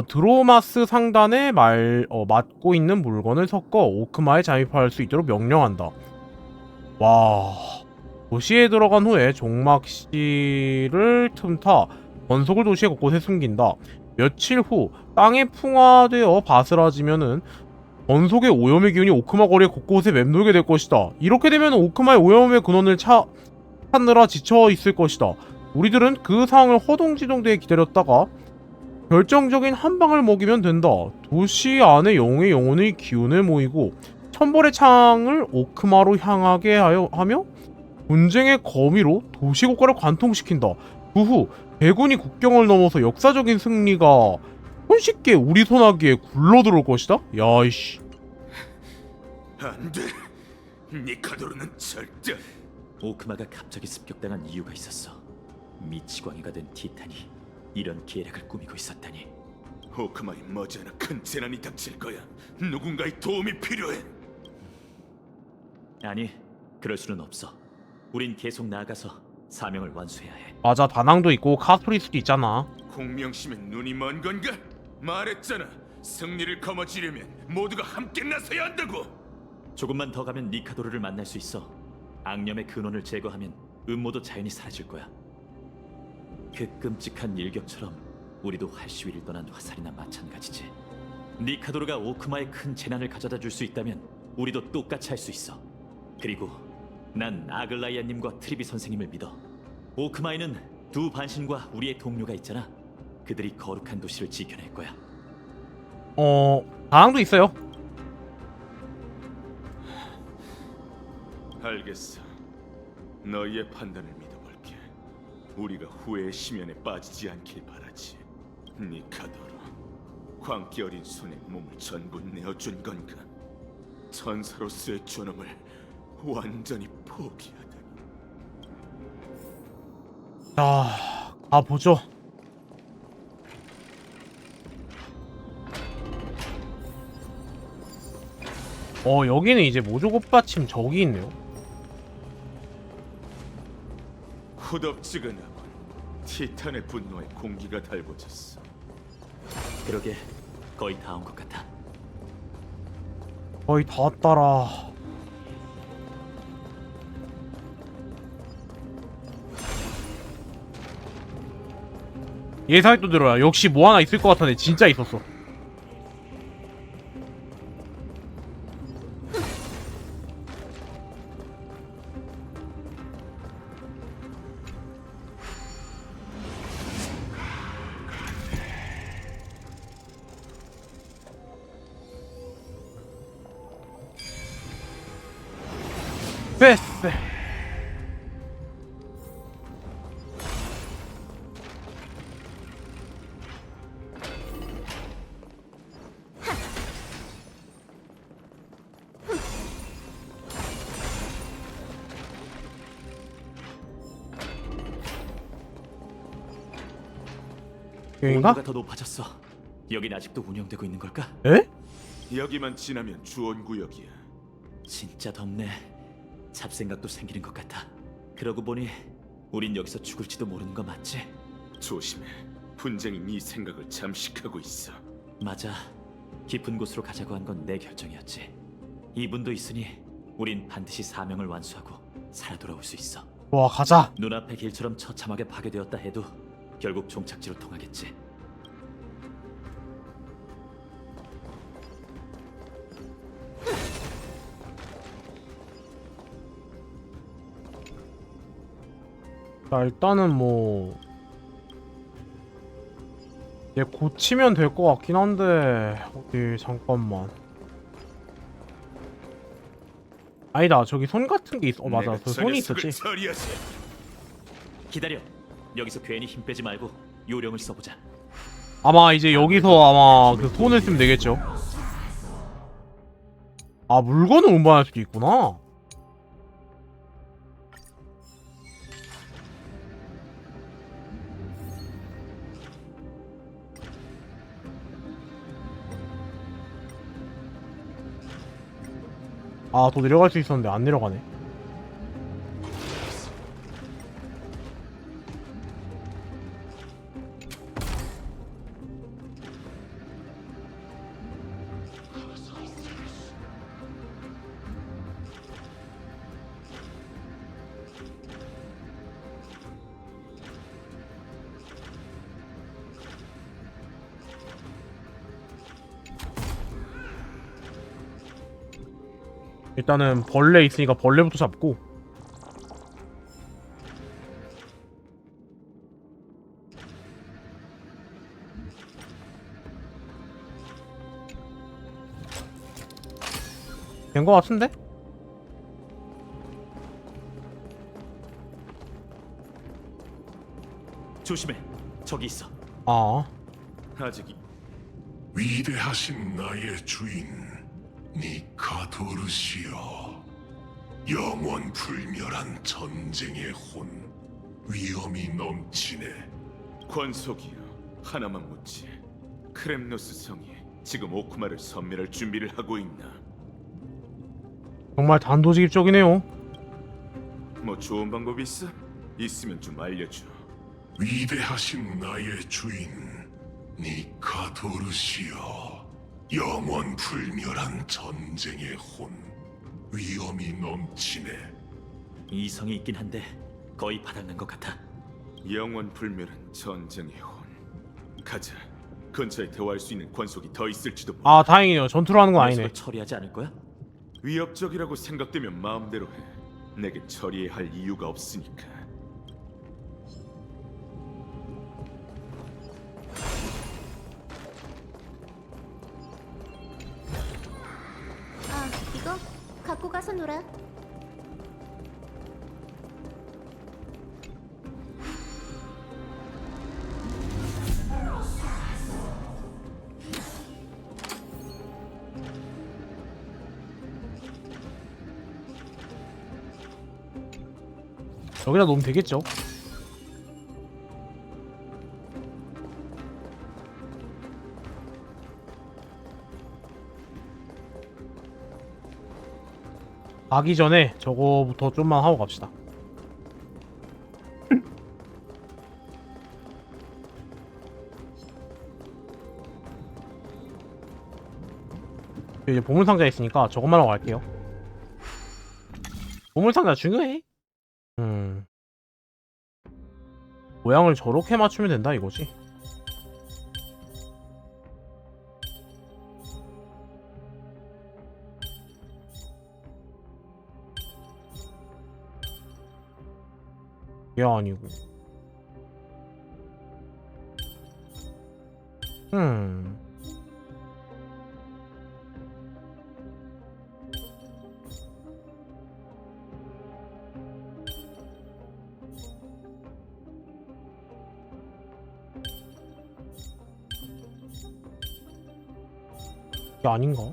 드로마스 상단에 맞고 있는 물건을 섞어 오크마에 잠입할 수 있도록 명령한다. 와... 도시에 들어간 후에 종막씨를 틈타 권속을 도시의 곳곳에 숨긴다. 며칠 후 땅에 풍화되어 바스라지면은 권속의 오염의 기운이 오크마 거리 곳곳에 맴돌게 될 것이다. 이렇게 되면 오크마의 오염의 근원을 찾느라 지쳐 있을 것이다. 우리들은 그 상황을 허둥지둥되게 기다렸다가 결정적인 한 방을 먹이면 된다. 도시 안에 영웅의 영혼의 기운을 모이고 천벌의 창을 오크마로 향하게 하며 분쟁의 거미로 도시 국가를 관통시킨다. 그 후 대군이 국경을 넘어서 역사적인 승리가 손쉽게 우리 손아귀에 굴러들어올 것이다. 야이씨. 안 돼. 니카도르는 절대. 오크마가 갑자기 습격당한 이유가 있었어. 미치광이가 된 티탄이 이런 계략을 꾸미고 있었다니. 오크마에 머지않아 큰 재난이 닥칠 거야. 누군가의 도움이 필요해. 아니, 그럴 수는 없어. 우린 계속 나아가서 사명을 완수해야 해. 맞아, 다낭도 있고 카스토리스도 있잖아. 공명심엔 눈이 먼 건가? 말했잖아. 승리를 거머쥐려면 모두가 함께 나서야 한다고. 조금만 더 가면 니카도르를 만날 수 있어. 악념의 근원을 제거하면 음모도 자연히 사라질 거야. 그 끔찍한 일격처럼 우리도 활시위를 떠난 화살이나 마찬가지지. 니카도르가 오크마에 큰 재난을 가져다 줄 수 있다면 우리도 똑같이 할 수 있어. 그리고 난 아글라이아님과 트리비 선생님을 믿어. 오크마에는 두 반신과 우리의 동료가 있잖아. 그들이 거룩한 도시를 지켜낼 거야. 다낭도 있어요. 알겠어. 너희의 판단을 믿어볼게. 우리가 후회의 심연에 빠지지 않길 바라지. 니카도르, 광기 어린 손에 몸을 전부 내어준 건가? 전사로서의 존엄을 완전히 포기하다니. 자, 가보죠. 여기는 이제 모조꽃받침 저기 있네요. 후덥지근하군. 티탄의 분노에 공기가 달궈졌어. 그러게 거의 다 온 것 같아. 거의 다 왔다라. 예상이 또 들어요. 역시 뭐 하나 있을 것 같았는데 진짜 있었어. 패스. 여긴가? 온도가 더 높아졌어. 여긴 아직도 운영되고 있는 걸까? 에? 여기만 지나면 주원구역이야. 진짜 덥네. 잡생각도 생기는 것 같아. 그러고 보니 우린 여기서 죽을지도 모르는 거 맞지? 조심해. 분쟁이 네 생각을 잠식하고 있어. 맞아. 깊은 곳으로 가자고 한 건 내 결정이었지. 이분도 있으니 우린 반드시 사명을 완수하고 살아 돌아올 수 있어. 와, 가자. 눈앞의 길처럼 처참하게 파괴되었다 해도 결국 종착지로 통하겠지. 자, 일단은 뭐 얘 고치면 될 것 같긴 한데 어디 잠깐만. 아니다, 저기 손 같은 게 있어. 맞아, 내가 그 저 손이 녀석을 있었지. 처리하지. 기다려. 여기서 괜히 힘 빼지 말고 요령을 써보자. 아마 이제 여기서 아마 그 손을 쓰면 되겠죠. 아, 물건을 운반할 수도 있구나. 아, 더 내려갈 수 있었는데 안 내려가네. 일단은 벌레 있으니까 벌레부터 잡고. 된 거 같은데? 조심해. 저기 있어. 아, 아직 위대하신 나의 주인 니카도르시여, 영원 불멸한 전쟁의 혼, 위험이 넘치네. 권속이여, 하나만 묻지. 크렘노스 성이 지금 오쿠마를 섬멸할 준비를 하고 있나? 정말 단도직입적이네요. 뭐 좋은 방법이 있어? 있으면 좀 알려줘. 위대하신 나의 주인 니카도르시여, 영원 불멸한 전쟁의 혼, 위험이 넘치네. 이성이 있긴 한데 거의 바닥난 것 같아. 영원 불멸한 전쟁의 혼. 가자. 근처에 대화할 수 있는 권속이 더 있을지도 모르. 아, 다행이네요. 전투로 하는 건 아니네. 녀석을 처리하지 않을 거야? 위협적이라고 생각되면 마음대로 해. 내겐 처리해야 할 이유가 없으니까. 아, 이거 갖고 가서 놀아. 여기다 놓으면 되겠죠. 가기 전에 저거부터 좀만 하고 갑시다. 이제 보물상자 있으니까 저것만 하고 갈게요. 보물상자 중요해. 모양을 저렇게 맞추면 된다 이거지. 이게 아니고. 이게 아닌가?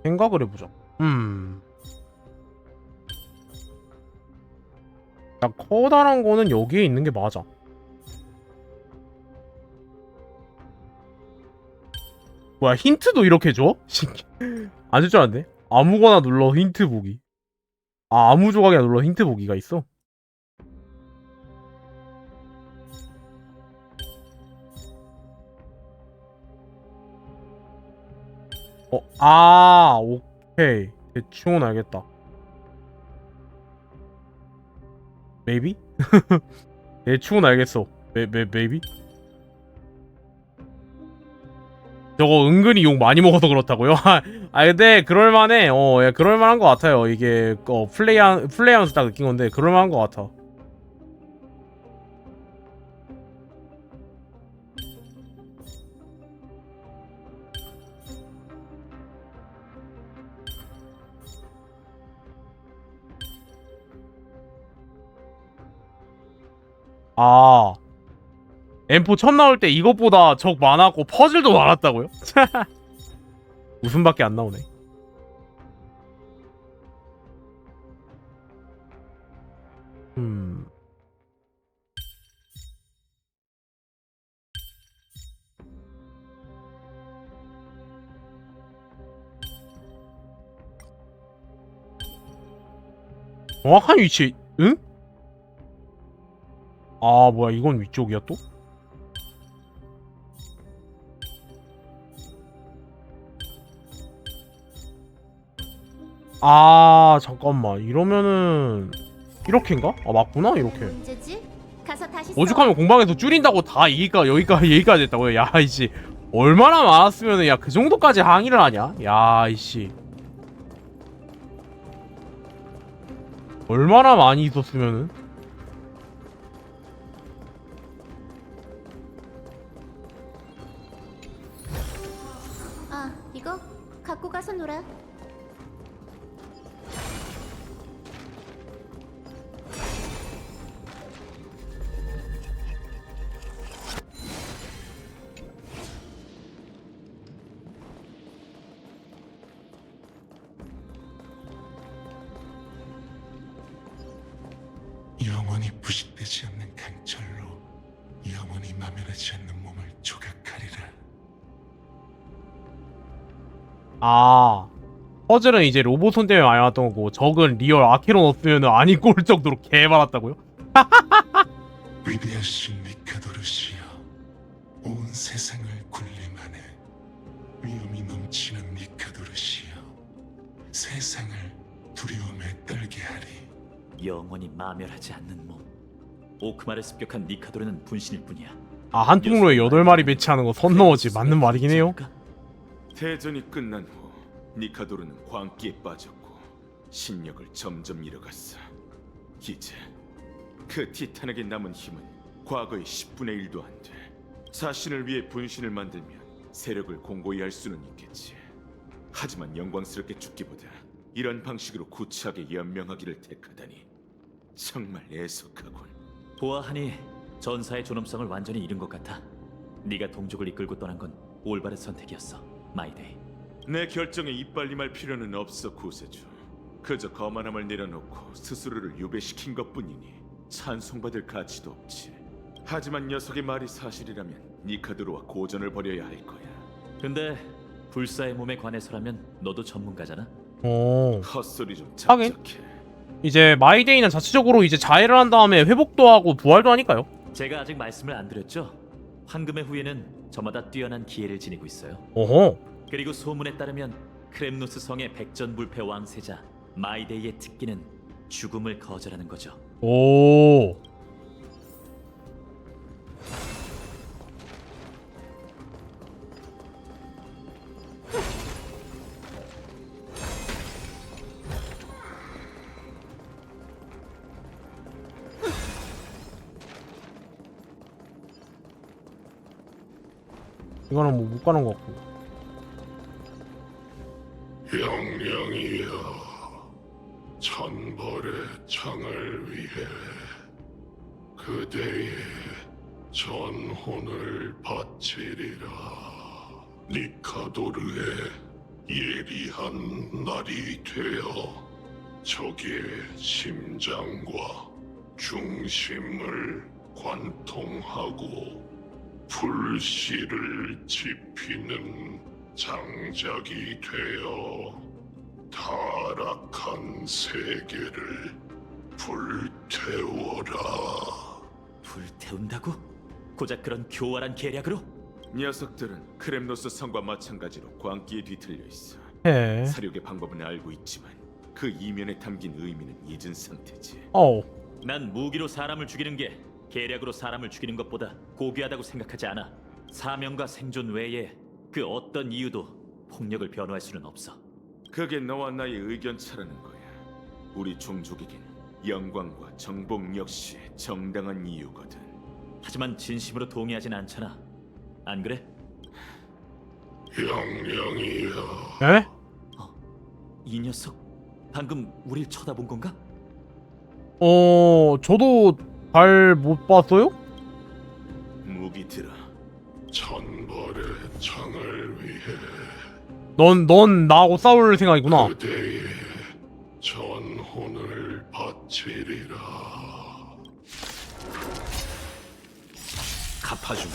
생각을 해보자. 야, 커다란 거는 여기에 있는 게 맞아. 뭐야, 힌트도 이렇게 줘? 신기. 안 줄 줄 알았네. 아무거나 눌러 힌트 보기. 아, 아무 조각이나 눌러 힌트 보기가 있어. 오케이. 대충은 알겠다. Maybe? 대충은 알겠어. Maybe? 저거 은근히 욕 많이 먹어서 그렇다고요? 아, 근데 그럴만해. 예, 그럴만한 것 같아요. 이게 플레이하면서 딱 느낀 건데 그럴만한 것 같아. 아, M4 처음 나올 때 이것보다 적 많았고 퍼즐도 많았다고요? 웃음밖에 안 나오네. 정확한 위치, 응? 아, 뭐야, 이건 위쪽이야 또? 아, 잠깐만. 이러면은 이렇게인가? 아, 맞구나. 이렇게. 문제지? 가서 다시 오죽하면 공방에서 줄인다고 다 여기까지 했다고요? 야, 이씨. 얼마나 많았으면은, 야, 그 정도까지 항의를 하냐? 야, 이씨. 얼마나 많이 있었으면은? 아, 이거 갖고 가서 놀아. 영원히 부식되지 않는 강철로 영원히 마멸하지 않는 몸을 조각하리라. 아, 퍼즐은 이제 로봇 손 때문에 많이 왔던 거고, 적은 리얼 아케론 없으면은 안 입고 올 정도로 개 많았다고요? 위대하신 니카도르시여, 온 세상을 군림하네. 위험이 넘치는 니카도르시여, 세상을 두려움에 떨게 하리. 영원히 마멸하지 않는 몸. 오크마를 습격한 니카도르는 분신일 뿐이야. 아, 한 통로에 8마리 배치하는 거 선 넘어지. 맞는 말이긴 해요. 대전이 끝난 후 니카도르는 광기에 빠졌고 신력을 점점 잃어갔어. 이제 그 티탄에게 남은 힘은 과거의 10분의 1도 안 돼. 자신을 위해 분신을 만들면 세력을 공고히 할 수는 있겠지. 하지만 영광스럽게 죽기보다 이런 방식으로 구차하게 연명하기를 택하다니 정말 애석하군. 보아하니 전사의 존엄성을 완전히 잃은 것 같아. 네가 동족을 이끌고 떠난 건 올바른 선택이었어, 마이데이. 내 결정에 이빨림할 필요는 없어, 구세주. 그저 거만함을 내려놓고 스스로를 유배시킨 것뿐이니 찬송받을 가치도 없지. 하지만 녀석의 말이 사실이라면 니카도르와 고전을 벌여야 할 거야. 근데 불사의 몸에 관해서라면 너도 전문가잖아. 헛소리 좀 하긴. 작작해. 이제 마이데이는 자체적으로 이제 자해를 한 다음에 회복도 하고 부활도 하니까요. 제가 아직 말씀을 안 드렸죠? 황금의 후예는 저마다 뛰어난 기회를 지니고 있어요. 어허. 그리고 소문에 따르면 크렘노스 성의 백전불패 왕세자 마이데이의 특기는 죽음을 거절하는 거죠. 오. 이거는 뭐 못 가는 것 같고. 영령이여, 천벌의 창을 위해 그대의 전혼을 바치리라. 니카도르의 예리한 날이 되어 적의 심장과 중심을 관통하고 불씨를 지피는 장작이 되어 타락한 세계를 불태워라. 불태운다고? 고작 그런 교활한 계략으로? 녀석들은 크렘노스 성과 마찬가지로 광기에 뒤틀려 있어. 해. 사륙의 방법은 알고 있지만 그 이면에 담긴 의미는 잊은 상태지. 어우. 난 무기로 사람을 죽이는 게 계략으로 사람을 죽이는 것보다 고귀하다고 생각하지 않아. 사명과 생존 외에 그 어떤 이유도 폭력을 변호할 수는 없어. 그게 너와 나의 의견 차라는 거야. 우리 종족에겐 영광과 정복 역시 정당한 이유거든. 하지만 진심으로 동의하진 않잖아. 안 그래? 영령이여, 에? 이 녀석 방금 우릴 쳐다본 건가? 저도 잘 못 봤어요? 무기 들어. 천벌의 창을 위해 넌 나하고 싸울 생각이구나. 그대의 전혼을 바치리라. 갚아주마.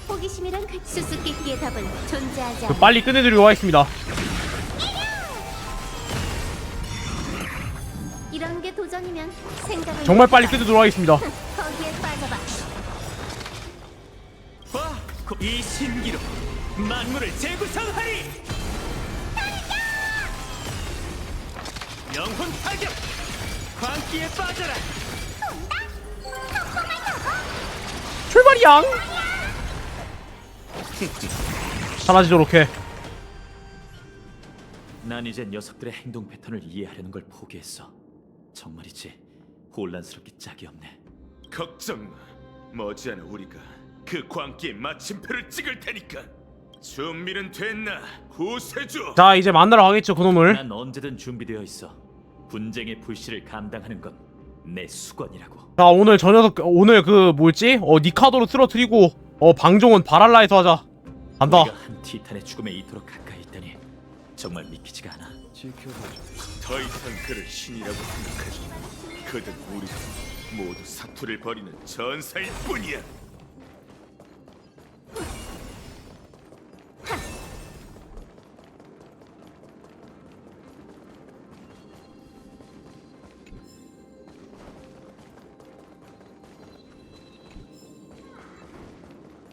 호기심이란 수수께끼의 답은 존재하지 그 않아. 빨리 끝내드리도록 하겠습니다. 생각을 정말 빨리 내려봐. 끝내도록 하겠습니다. 거기에 빠져봐. 이 신기로 만물을 재구성하리. 영혼 타격. 광기에 빠져라. 출발이양. 사라지도록 해. 난 이제 녀석들의 행동 패턴을 이해하려는 걸 포기했어. 정말이지 혼란스럽기 짝이 없네. 걱정 마. 머지않아 우리가 그 광기에 마침표를 찍을 테니까. 준비는 됐나, 구세주? 자, 이제 만나러 가겠죠, 그놈을. 난 언제든 준비되어 있어. 분쟁의 불씨를 감당하는 건 내 수건이라고. 자, 오늘 저 녀석, 오늘 그 뭐였지? 니카도로 쓰러뜨리고 방종은 바랄라에서 하자. 간다. 우리가 한 티탄의 죽음에 이토록 가까이 있다니 정말 믿기지가 않아. 더 이상 그를 신이라고 생각하지. 그든 우리도 모두 사투를 벌이는 전사일 뿐이야.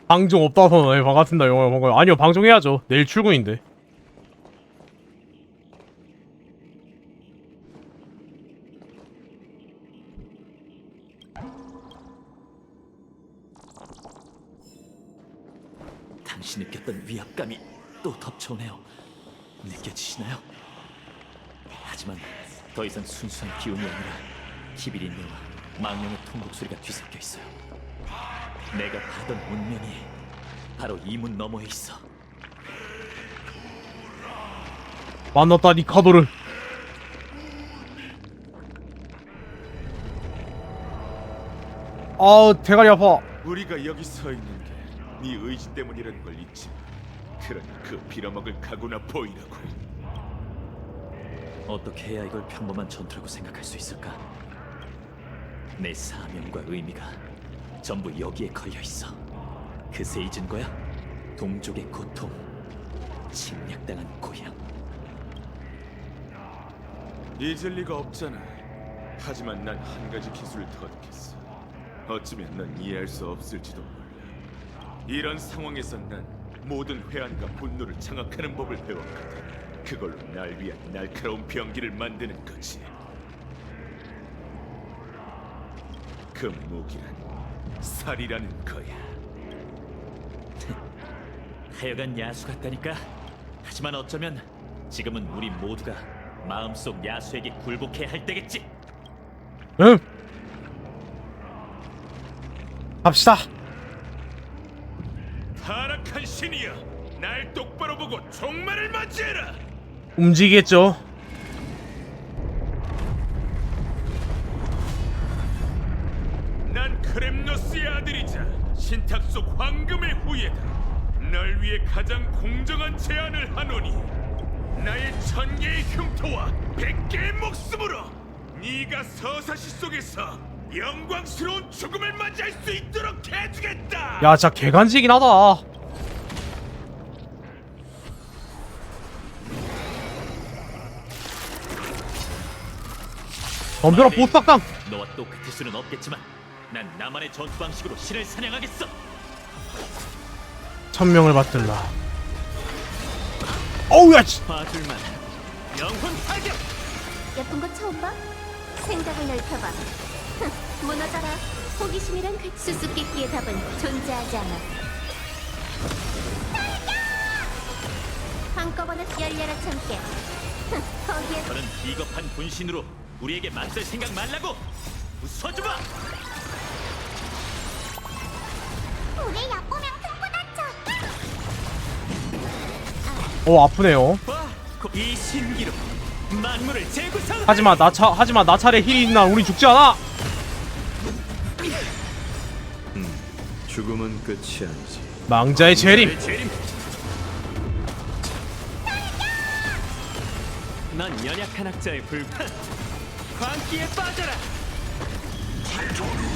방종 없다서. 네, 반갑습니다, 영화 반가워요. 아니요, 방종해야죠. 내일 출근인데. 당신이 느꼈던 위압감이 또 덮쳐오네요. 느껴지시나요? 하지만 더 이상 순수한 기운이 아니라 기비린내와 망령의 통곡 소리가 뒤섞여 있어요. 내가 받던 운명이 바로 이 문 너머에 있어. 만났다, 니카도를. 아, 대가리 아파. 우리가 여기 서 있는 게 네 의지 때문이라는 걸 잊지 마. 그러니 그 빌어먹을 각오나 보이라고. 어떻게 해야 이걸 평범한 전투라고 생각할 수 있을까? 내 사명과 의미가 전부 여기에 걸려 있어. 그새 잊은 거야? 동족의 고통, 침략당한 고향. 잊을 리가 없잖아. 하지만 난 한 가지 기술을 터득했어. 어쩌면 넌 이해할 수 없을지도 몰라. 이런 상황에선 난 모든 회한과 분노를 장악하는 법을 배웠거든. 그걸로 날 위한 날카로운 병기를 만드는 거지. 그 무기란 살이라는 거야. 하여간 야수 같다니까. 하지만 어쩌면 지금은 우리 모두가 마음속 야수에게 굴복해야 할 때겠지. 응. 갑시다. 타락한 신이여, 날 똑바로 보고 종말을 맞이해라. 움직이겠죠. 난 크렘노스의 아들이자 신탁 속 황금의 후예다. 널 위해 가장 공정한 제안을 하노니 나의 1000개의 흉터와 100개의 목숨으로 네가 서사시 속에서 영광스러운 죽음을 맞이할 수 있도록 해주겠다. 야, 진짜 개간지긴 하다. 덤벼라, 보스악당. 너와 똑같을 수는 없겠지만 난 나만의 전투 방식으로 신을 사냥하겠어. 1000명을 받들라. 어우, 야, 봐줄만. 영혼 타격. 예쁜 거 처음 봐? 생각을 넓혀봐. 무너져라. 호기심이란 그 수수께끼의 답은 존재하지 않아. 한꺼번에 열려라 참깨. 거기에 저는 비겁한 분신으로 우리에게 맞설 생각 말라고. 웃어주마. 우리 얕보면 큰코 다쳐. 아프네요. 이 신기로 만물을 재구성. 하지만 나 차례 힐이 있나? 우리 죽지 않아. 죽음은 끝이 아니지. 망자의 재림. 난 연약한 학자의 불판. 광기에 빠져라.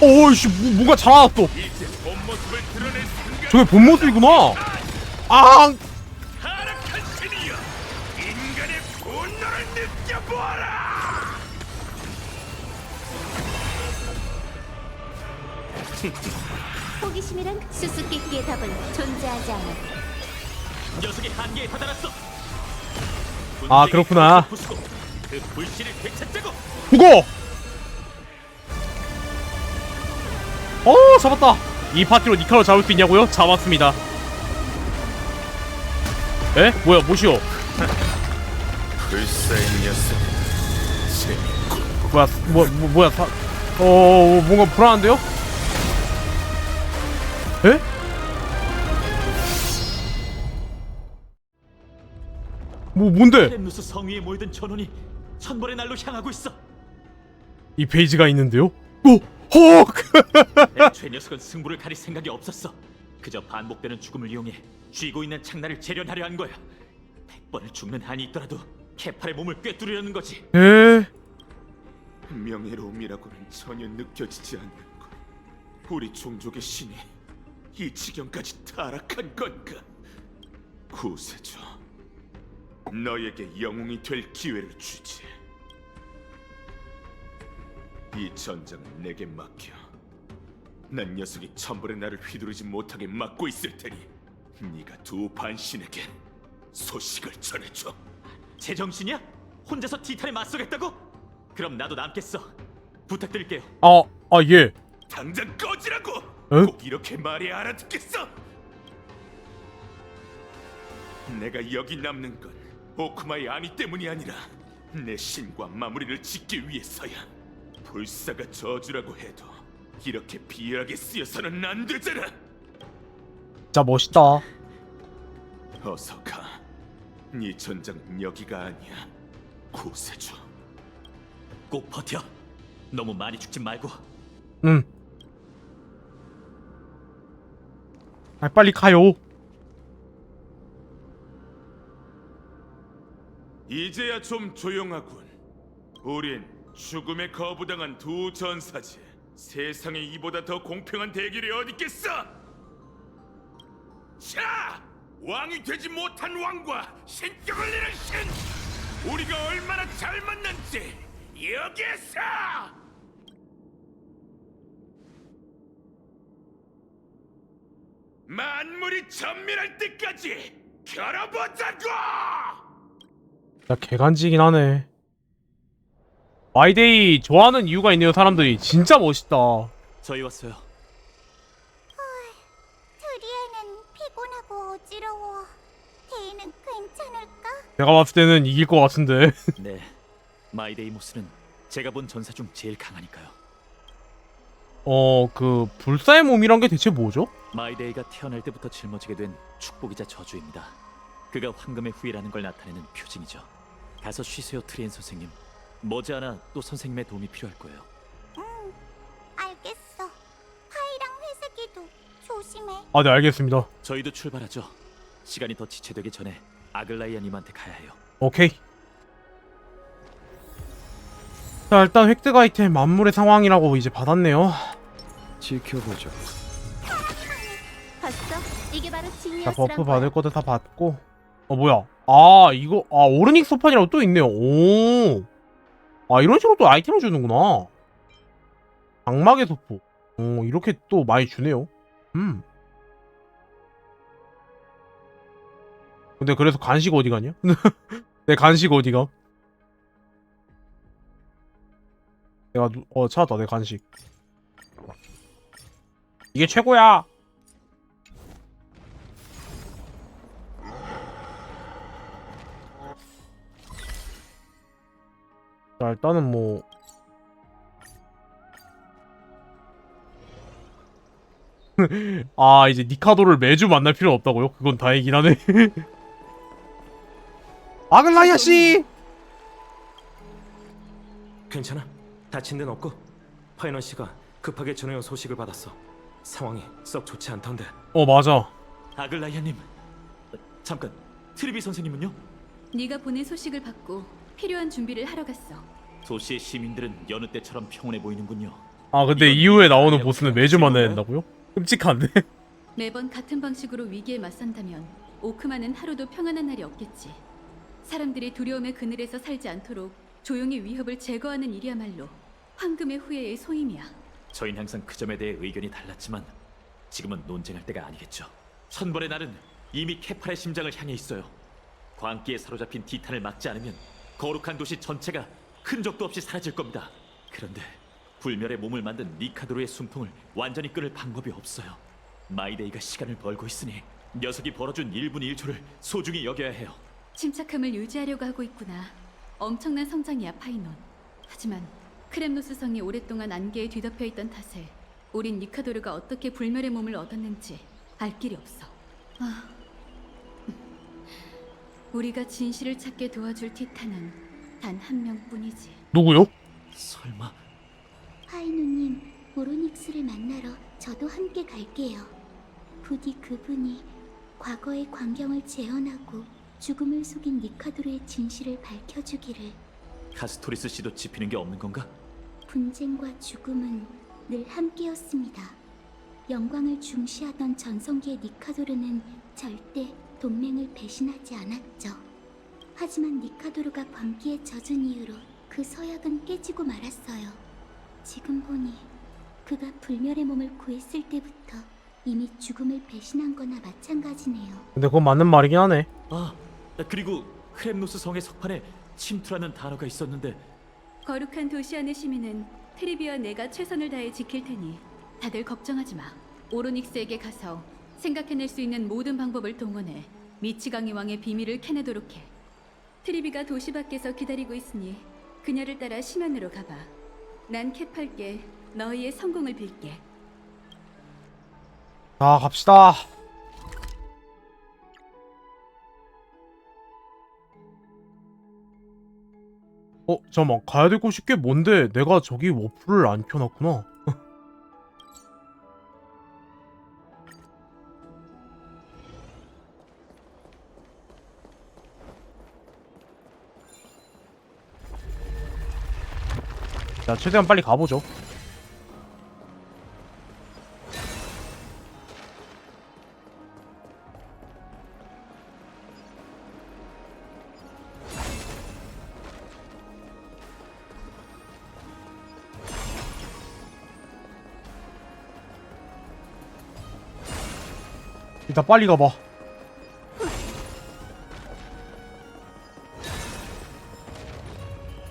오이씨, 뭔가 잘하다 또. 이제 본 모습을 드러낼 순간 저게 본 모습이구나. 아, 타락한 신이여, 인간의 분노를 느껴보아라. 호기심이란 수수께끼의 답은 존재하지 않아. 녀석의 한계에 다다랐어. 아, 그렇구나. 부수고 그 불씨를 되찾자고. 죽어! 잡았다. 이 파티로 니카로 잡을 수 있냐고요? 잡았습니다. 에? 뭐야, 뭐시오? 불사의 녀석. 재밌군. 뭐야, 뭔가 불안한데요? 에? 뭔데? 렘누스 성 위에 모이던 전원이 천벌의 날로 향하고 있어. 이 페이지가 있는데요? 헉! 애초에 녀석은 승부를 가릴 생각이 없었어. 그저 반복되는 죽음을 이용해 쥐고 있는 창날을 재련하려 한 거야. 100번을 죽는 한이 있더라도 케팔의 몸을 꿰뚫으려는 거지. 에? 명예로움이라고는 전혀 느껴지지 않는 것. 우리 종족의 신이 이 지경까지 타락한 건가? 구세주, 너에게 영웅이 될 기회를 주지. 이 전장은 내게 맡겨. 난 녀석이 천벌의 날을 휘두르지 못하게 막고 있을 테니 네가 두 반신에게 소식을 전해줘. 제정신이야? 혼자서 티탄에 맞서겠다고? 그럼 나도 남겠어. 부탁드릴게요. 예. 당장 꺼지라고! 응? 꼭 이렇게 말해야 알아듣겠어? 내가 여기 남는 건 오크마의 아미 때문이 아니라 내 신과 마무리를 짓기 위해서야. 불사가 저주라고 해도 이렇게 비열하게 쓰여서는 안 되잖아. 진짜 멋있다. 어서 가. 네 전장은 여기가 아니야. 구세주. 꼭 버텨. 너무 많이 죽지 말고. 빨리 가요. 이제야 좀 조용하군. 우린 죽음에 거부당한 두 전사지. 세상에 이보다 더 공평한 대결이 어딨겠어? 자! 왕이 되지 못한 왕과 신격을 잃은 신! 우리가 얼마나 잘 만났지! 여기에서! 만물이 전멸할 때까지 겨뤄보자고! 야, 개간지긴 하네. 마이데이 좋아하는 이유가 있네요, 사람들이. 진짜 멋있다. 저희 왔어요. 트리에는 피곤하고 어지러워. 데이는 괜찮을까? 내가 봤을 때는 이길 것 같은데. 네. 마이데이모스는 제가 본 전사 중 제일 강하니까요. 그 불사의 몸이란 게 대체 뭐죠? 마이데이가 태어날 때부터 짊어지게 된 축복이자 저주입니다. 그가 황금의 후예라는 걸 나타내는 표징이죠. 가서 쉬세요, 트리엔 선생님. 머지않아 또 선생님의 도움이 필요할 거예요. 알겠어. 파이랑 회색이도 조심해. 아, 네, 알겠습니다. 저희도 출발하죠. 시간이 더 지체되기 전에 아글라이아님한테 가야 해요. 오케이. 자, 일단 획득 아이템 만물의 상황이라고 이제 받았네요. 지켜보죠. 봤어? 이게 바로 자, 지니어스란 버프 거야. 받을 것도 다 받고. 뭐야. 이거, 오르닉 소판이라고 또 있네요. 오. 이런 식으로 또 아이템을 주는구나. 악마의 소포. 이렇게 또 많이 주네요. 근데 그래서 간식 어디 가냐? 내 간식 어디가? 내가 찾았다, 내 간식. 이게 최고야. 자, 일단은 뭐 이제 니카도를 매주 만날 필요 없다고요? 그건 다행이긴 하네. 아글라이아 씨! 괜찮아? 다친 데는 없고? 파이넌 씨가 급하게 전해온 소식을 받았어. 상황이 썩 좋지 않던데. 맞아. 아글라이아님, 잠깐. 트리비 선생님은요? 네가 보낸 소식을 받고 필요한 준비를 하러 갔어. 도시의 시민들은 여느 때처럼 평온해 보이는군요. 근데 이건 이후에 나오는 아니라고 보스는 매주 만나야 생각하시는 된다고요? 끔찍한데? 매번 같은 방식으로 위기에 맞선다면 오크만은 하루도 평안한 날이 없겠지. 사람들이 두려움의 그늘에서 살지 않도록 조용히 위협을 제거하는 일이야말로 황금의 후예의 소임이야. 저희는 항상 그 점에 대해 의견이 달랐지만 지금은 논쟁할 때가 아니겠죠. 천벌의 날은 이미 케팔의 심장을 향해 있어요. 광기에 사로잡힌 티탄을 막지 않으면 거룩한 도시 전체가 흔적도 없이 사라질 겁니다. 그런데 불멸의 몸을 만든 니카도르의 숨통을 완전히 끊을 방법이 없어요. 마이데이가 시간을 벌고 있으니 녀석이 벌어준 1분 1초를 소중히 여겨야 해요. 침착함을 유지하려고 하고 있구나. 엄청난 성장이야, 파이논. 하지만 크렘노스 성이 오랫동안 안개에 뒤덮여 있던 탓에 우린 니카도르가 어떻게 불멸의 몸을 얻었는지 알 길이 없어. 우리가 진실을 찾게 도와줄 티탄은 단 한 명뿐이지. 누구요? 설마 파이누님, 오로닉스를 만나러 저도 함께 갈게요. 부디 그분이 과거의 광경을 재현하고 죽음을 속인 니카도르의 진실을 밝혀주기를. 카스토리스 씨도 짚히는 게 없는 건가? 분쟁과 죽음은 늘 함께였습니다. 영광을 중시하던 전성기의 니카도르는 절대 동맹을 배신하지 않았죠. 하지만 니카도르가 광기에 젖은 이후로 그 서약은 깨지고 말았어요. 지금 보니 그가 불멸의 몸을 구했을 때부터 이미 죽음을 배신한 거나 마찬가지네요. 근데 그건 맞는 말이긴 하네. 그리고 크렘노스 성의 석판에 침투라는 단어가 있었는데 거룩한 도시 안의 시민은 트리비와 내가 최선을 다해 지킬 테니 다들 걱정하지 마. 오로닉스에게 가서 생각해낼 수 있는 모든 방법을 동원해 미치강이 왕의 비밀을 캐내도록 해. 트리비가 도시 밖에서 기다리고 있으니 그녀를 따라 심연으로 가봐. 난 캡할게. 너희의 성공을 빌게. 자, 갑시다. 잠깐만. 가야 될 곳이 꽤 뭔데 내가 저기 워프를 안 켜놨구나. 자, 최대한 빨리 가보죠. 일단 빨리 가봐.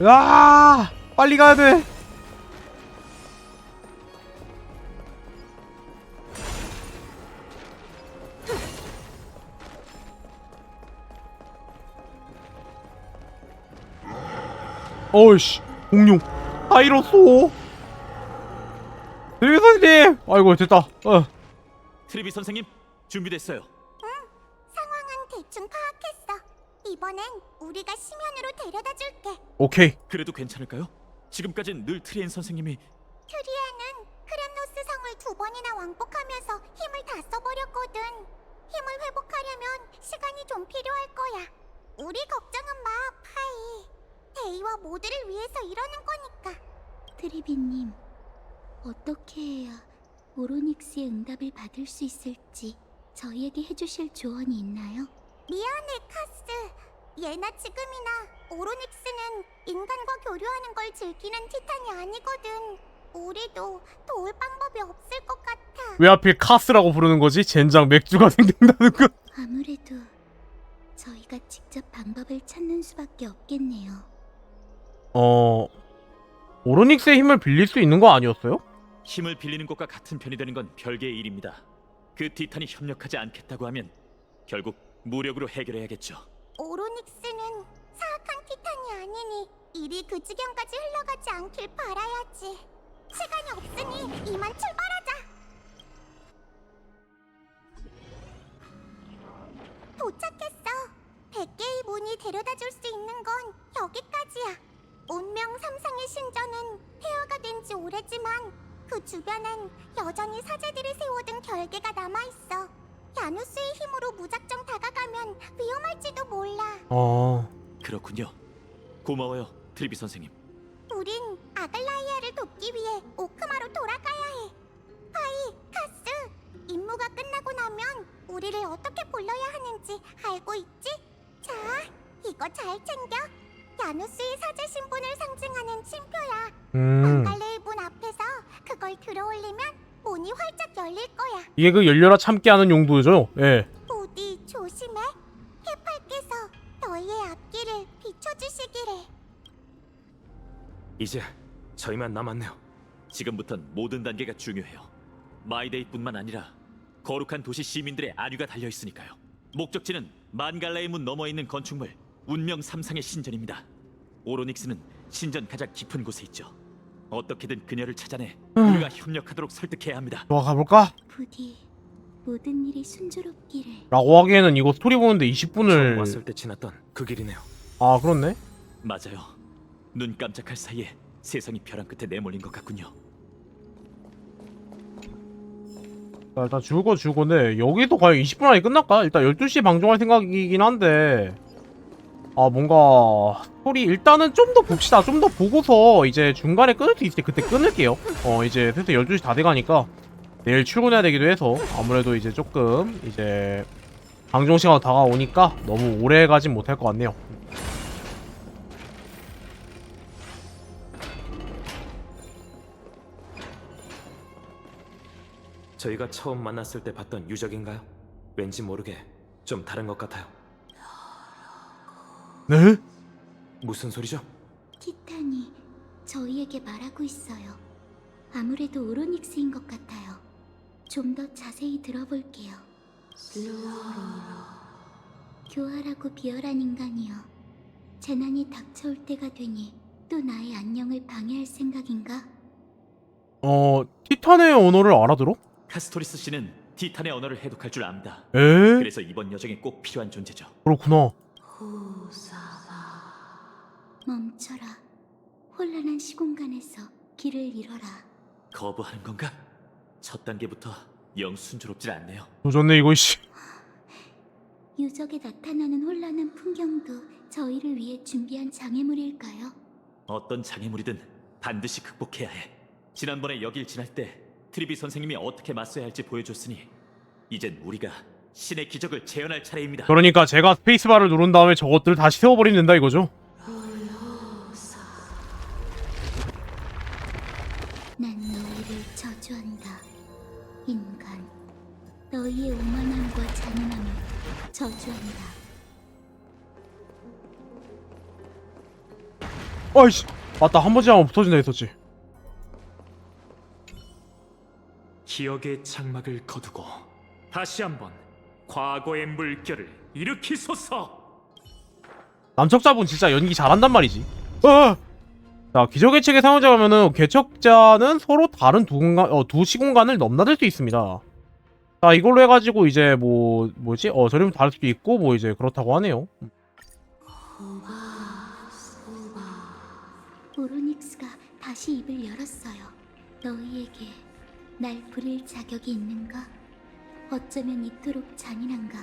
아, 빨리 가야 돼. 어이씨, 공룡 아이로소. 여기 선생님. 아이고, 됐다. 트리비 선생님 준비됐어요. 상황은 대충 파악했어. 이번엔 우리가 심연으로 데려다 줄게. 오케이. 그래도 괜찮을까요? 지금까진 늘 트리엔 선생님이 큐리아는 크렘노스 성을 2번이나 왕복하면서 힘을 다 써버렸거든. 힘을 회복하려면 시간이 좀 필요할 거야. 우리 걱정은 마, 파이. 데이와 모두를 위해서 이러는 거니까. 트리비님, 어떻게 해야 오로닉스의 응답을 받을 수 있을지 저희에게 해주실 조언이 있나요? 미안해, 카스. 예나 지금이나 오로닉스는 인간과 교류하는 걸 즐기는 티탄이 아니거든. 우리도 도울 방법이 없을 것 같아. 왜 하필 카스라고 부르는 거지? 젠장 맥주가 생각나는 거. 아무래도 저희가 직접 방법을 찾는 수밖에 없겠네요. 오로닉스의 힘을 빌릴 수 있는 거 아니었어요? 힘을 빌리는 것과 같은 편이 되는 건 별개의 일입니다. 그 티탄이 협력하지 않겠다고 하면 결국 무력으로 해결해야겠죠. 오로닉스는 사악한 티탄이 아니니 일이 그 지경까지 흘러가지 않길 바라야지. 시간이 없으니 이만 출발하자. 도착했어. 100개의 문이 데려다줄 수 있는 건 여기까지야. 운명 3상의 신전은 폐허가 된 지 오래지만 그 주변엔 여전히 사제들이 세워둔 결계가 남아있어. 야누스의 힘으로 무작정 다가가면 위험할지도 몰라. 그렇군요. 고마워요, 트리비 선생님. 우린 아글라이아를 돕기 위해 오크마로 돌아가야 해. 파이, 카스, 임무가 끝나고 나면 우리를 어떻게 불러야 하는지 알고 있지? 자, 이거 잘 챙겨. 야누스의 사제 신분을 상징하는 침표야. 망갈레의 문 앞에서 그걸 들어올리면 문이 활짝 열릴 거야. 이게 그 열려라 참게 하는 용도죠. 예. 부디 조심해. 해팔께서 너희의 앞길을 비춰주시기를. 이제 저희만 남았네요. 지금부턴 모든 단계가 중요해요. 마이데이뿐만 아니라 거룩한 도시 시민들의 안위가 달려 있으니까요. 목적지는 만갈라의 문 너머에 있는 건축물 운명 3상의 신전입니다. 오로닉스는 신전 가장 깊은 곳에 있죠. 어떻게든 그녀를 찾아내 우리가 협력하도록 설득해야 합니다. 좋아, 가볼까? 부디 모든 일이 순조롭기를. 라고 하기에는 이거 스토리 보는데 처음 20분을 왔을 때 지났던 그 길이네요. 아 그렇네. 맞아요. 눈 깜짝할 사이에 세상이 벼랑 끝에 내몰린 것 같군요. 자, 일단 주고네. 여기도 과연 20분 안에 끝날까? 일단 12시에 방송할 생각이긴 한데 아 뭔가 스토리 일단은 좀 더 봅시다. 좀 더 보고서 이제 중간에 끊을 수 있을 때 그때 끊을게요. 이제 슬슬 12시 다 돼가니까 내일 출근해야 되기도 해서 아무래도 이제 조금 이제 방송 시간 다가오니까 너무 오래 가진 못할 것 같네요. 저희가 처음 만났을 때 봤던 유적인가요? 왠지 모르게 좀 다른 것 같아요. 네? 무슨 소리죠? 티탄이 저희에게 말하고 있어요. 아무래도 오로닉스인 것 같아요. 좀 더 자세히 들어볼게요. 교활하고 비열한 인간이여. 재난이 닥쳐올 때가 되니 또 나의 안녕을 방해할 생각인가? 티탄의 언어를 알아들어? 카스토리스 씨는 티탄의 언어를 해독할 줄 압니다. 에? 그래서 이번 여정에 꼭 필요한 존재죠. 그렇구나. 멈춰라. 혼란한 시공간에서 길을 잃어라. 거부하는 건가? 첫 단계부터 영 순조롭질 않네요. 조졌네 이거 씨. 유적에 나타나는 혼란한 풍경도 저희를 위해 준비한 장애물일까요? 어떤 장애물이든 반드시 극복해야 해. 지난번에 여길 지날 때 트리비 선생님이 어떻게 맞서야 할지 보여줬으니 이젠 우리가 신의 기적을 재현할 차례입니다. 그러니까 제가 스페이스바를 누른 다음에 저것들을 다시 세워버리면 된다 이거죠? 난 너희를 저주한다. 인간, 너희의 오만함과 잔인함을 저주한다. 아이씨, 맞다. 한 번씩 하면 붙어진다 했었지. 기억의 장막을 거두고 다시 한번 과거의 물결을 일으키소서. 남척자분 진짜 연기 잘한단 말이지. 자, 기적의 책의 사용자라면은 개척자는 서로 다른 두 시공간을 넘나들 수 있습니다. 자, 이걸로 해가지고 이제 뭐지? 저리면 다를 수도 있고 뭐 이제 그렇다고 하네요. 오로닉스가 다시 입을 열었어요. 너희에게 날 부릴 자격이 있는가? 어쩌면 이토록 잔인한가?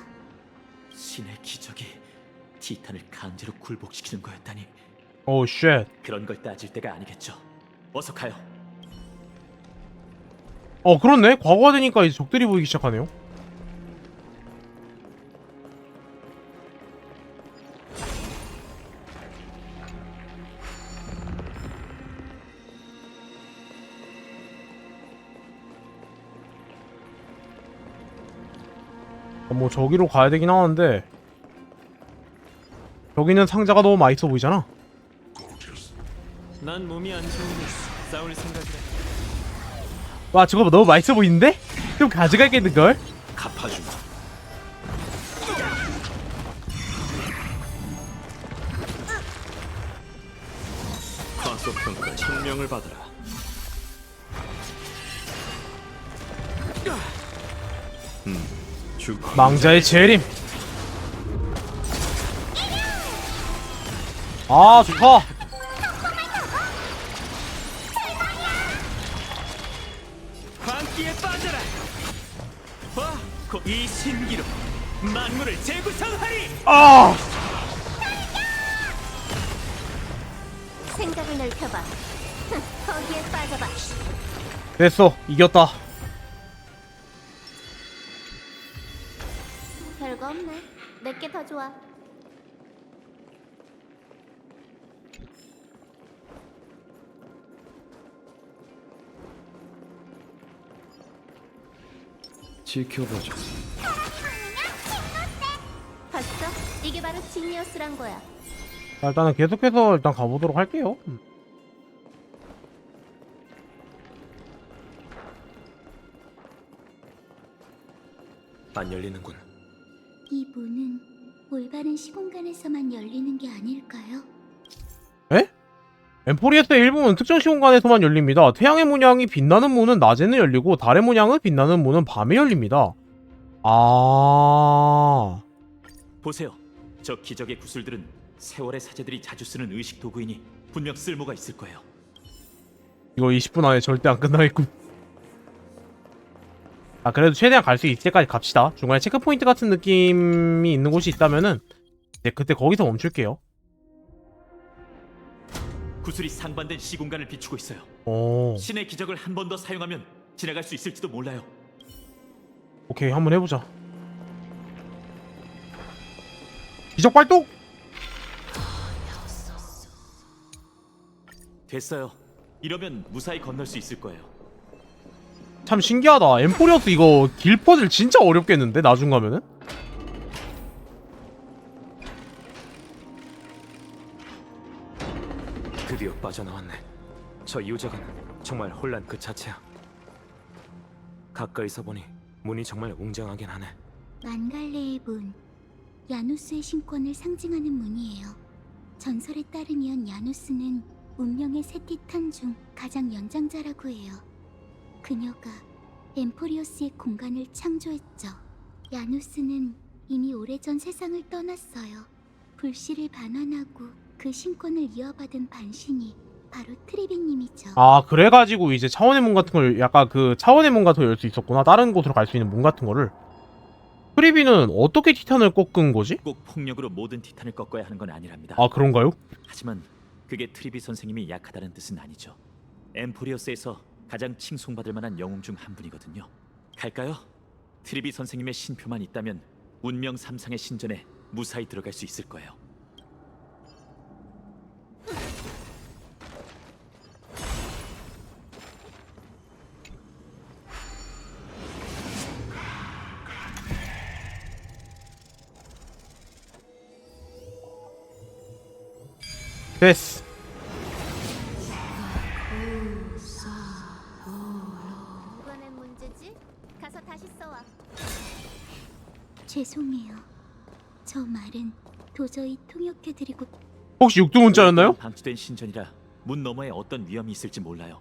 신의 기적이 티탄을 강제로 굴복시키는 거였다니. 오, 쉣. 그런 걸 따질 때가 아니겠죠. 어서 가요. 그렇네. 과거가 되니까 이제 적들이 보이기 시작하네요. 뭐 저기로 가야 되긴 하는데 여기는 상자가 너무 맛있어 보이잖아. 난 몸이 안 좋으니 싸울 생각이라. 와, 저거 너무 맛있어 보이는데? 좀 가져가겠는걸? 갚아주마. 과소평가 천명을 받아라. 망자의 재림. 아, 좋다. 광기에 빠져라. 이 신기로 만물을 재구성하리. 아! 생각을 넓혀봐. 거기에 빠져봐. 됐어. 이겼다. 별거 없네. 내게 더 좋아. 지켜보죠. 봤어? 이게 바로 지니어스란 거야. 자, 일단은 계속해서 일단 가보도록 할게요. 안 열리는군. 이 문은 올바른 시공간에서만 열리는 게 아닐까요? 엠포리어스의 일부는 특정 시공간에서만 열립니다. 태양의 문양이 빛나는 문은 낮에는 열리고 달의 문양은 빛나는 문은 밤에 열립니다. 아, 보세요. 저 기적의 구슬들은 세월의 사제들이 자주 쓰는 의식 도구이니 분명 쓸모가 있을 거예요. 이거 20분 안에 절대 안 끝나겠군. 아, 그래도 최대한 갈 수 있을 때까지 갑시다. 중간에 체크포인트 같은 느낌이 있는 곳이 있다면은 이제 그때 거기서 멈출게요. 구슬이 상반된 시공간을 비추고 있어요. 오, 신의 기적을 한 번 더 사용하면 지나갈 수 있을지도 몰라요. 오케이, 한번 해보자. 기적 발동! 됐어요. 이러면 무사히 건널 수 있을 거예요. 참 신기하다. 엠포리어스 이거 길 퍼즐 진짜 어렵겠는데 나중 가면은? 드디어 빠져나왔네. 저 유적은 정말 혼란 그 자체야. 가까이서 보니 문이 정말 웅장하긴 하네. 만갈레의 문, 야누스의 신권을 상징하는 문이에요. 전설에 따르면 야누스는 운명의 세 티탄 중 가장 연장자라고 해요. 그녀가 엠포리오스의 공간을 창조했죠. 야누스는 이미 오래전 세상을 떠났어요. 불씨를 반환하고 그 신권을 이어받은 반신이 바로 트리비님이죠. 아, 그래가지고 이제 차원의 문 같은 걸 약간 그 차원의 문 같은 걸 열 수 있었구나. 다른 곳으로 갈 수 있는 문 같은 거를. 프리비는 어떻게 티탄을 꺾은 거지? 꼭 폭력으로 모든 티탄을 꺾어야 하는 건 아니랍니다. 아, 그런가요? 하지만 그게 트리비 선생님이 약하다는 뜻은 아니죠. 엠포리어스에서 가장 칭송받을 만한 영웅 중 한 분이거든요. 갈까요? 트리비 선생님의 신표만 있다면 운명 삼상의 신전에 무사히 들어갈 수 있을 거예요. 됐어. 뭐가 낸 문제지? 가서 다시 써와. 죄송해요. 저 말은 도저히 통역해드리고 혹시 육두문자였나요? 방치된 신전이라 문 너머에 어떤 위험이 있을지 몰라요.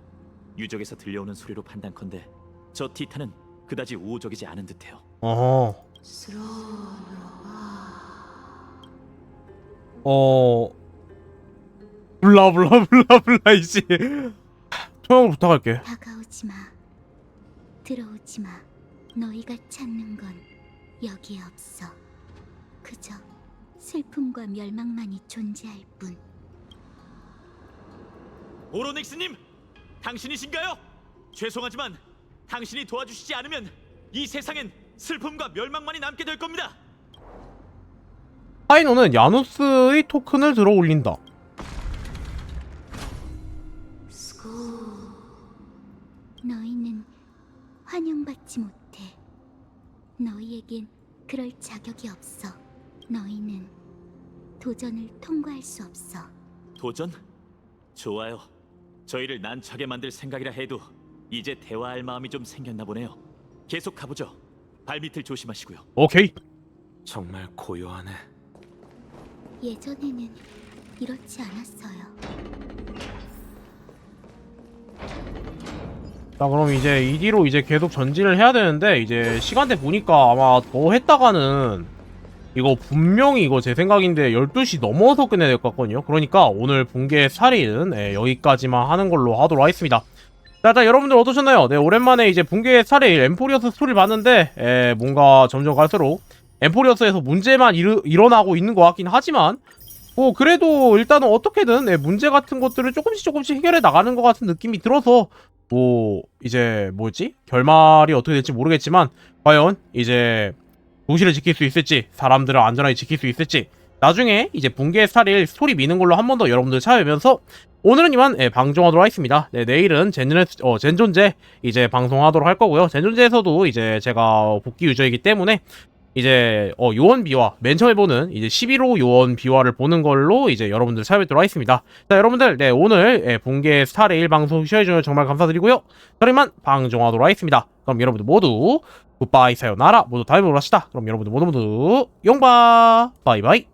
유적에서 들려오는 소리로 판단컨대 저 티탄은 그다지 우호적이지 않은 듯해요. 어허. 블라블라블라블라 이씨. 통역을 부탁할게. 다가오지 마. 들어오지 마. 너희가 찾는 건 여기에 없어. 그저 슬픔과 멸망만이 존재할 뿐. 오로넥스님, 당신이신가요? 죄송하지만 당신이 도와주시지 않으면 이 세상엔 슬픔과 멸망만이 남게 될 겁니다. 파이노는 야누스의 토큰을 들어 올린다. 너희는 환영받지 못해. 너희에겐 그럴 자격이 없어. 너희는 도전을 통과할 수 없어. 도전? 좋아요. 저희를 난처하게 만들 생각이라 해도 이제 대화할 마음이 좀 생겼나 보네요. 계속 가보죠. 발밑을 조심하시고요. 오케이. 정말 고요하네. 예전에는 이렇지 않았어요. 자, 그럼 이제 이 뒤로 이제 계속 전진을 해야 되는데 이제 시간대 보니까 아마 더 했다가는 이거 분명히 이거 제 생각인데 12시 넘어서 끝내야 될 것 같거든요. 그러니까 오늘 본계 살인 여기까지만 하는 걸로 하도록 하겠습니다. 자, 여러분들 어떠셨나요? 네, 오랜만에 이제 본계 살인 엠포리어스 스토리를 봤는데 뭔가 점점 갈수록 엠포리어스에서 문제만 일어나고 있는 것 같긴 하지만 뭐 그래도 일단은 어떻게든 문제 같은 것들을 조금씩 해결해 나가는 것 같은 느낌이 들어서 뭐 이제 뭐였지? 결말이 어떻게 될지 모르겠지만 과연 이제 도시를 지킬 수 있을지 사람들을 안전하게 지킬 수 있을지 나중에 이제 붕괴의 스타일 스토리 미는 걸로 한 번 더 여러분들 찾아뵈면서 오늘은 이만 방송하도록 하겠습니다. 네, 내일은 젠존제 이제 방송하도록 할 거고요. 젠존제에서도 이제 제가 복귀 유저이기 때문에 이제 요원 비화 맨 처음에 보는 이제 11호 요원 비화를 보는 걸로 이제 여러분들 찾아뵙도록 하겠습니다. 자, 여러분들 네, 오늘 붕괴 스타레일 방송 시청해주셔서 정말 감사드리고요. 저는 이만 방송하도록 하겠습니다. 그럼 여러분들 모두 굿바이 사요나라 모두 다음에 보러 합시다. 그럼 여러분들 모두 용바 바이바이.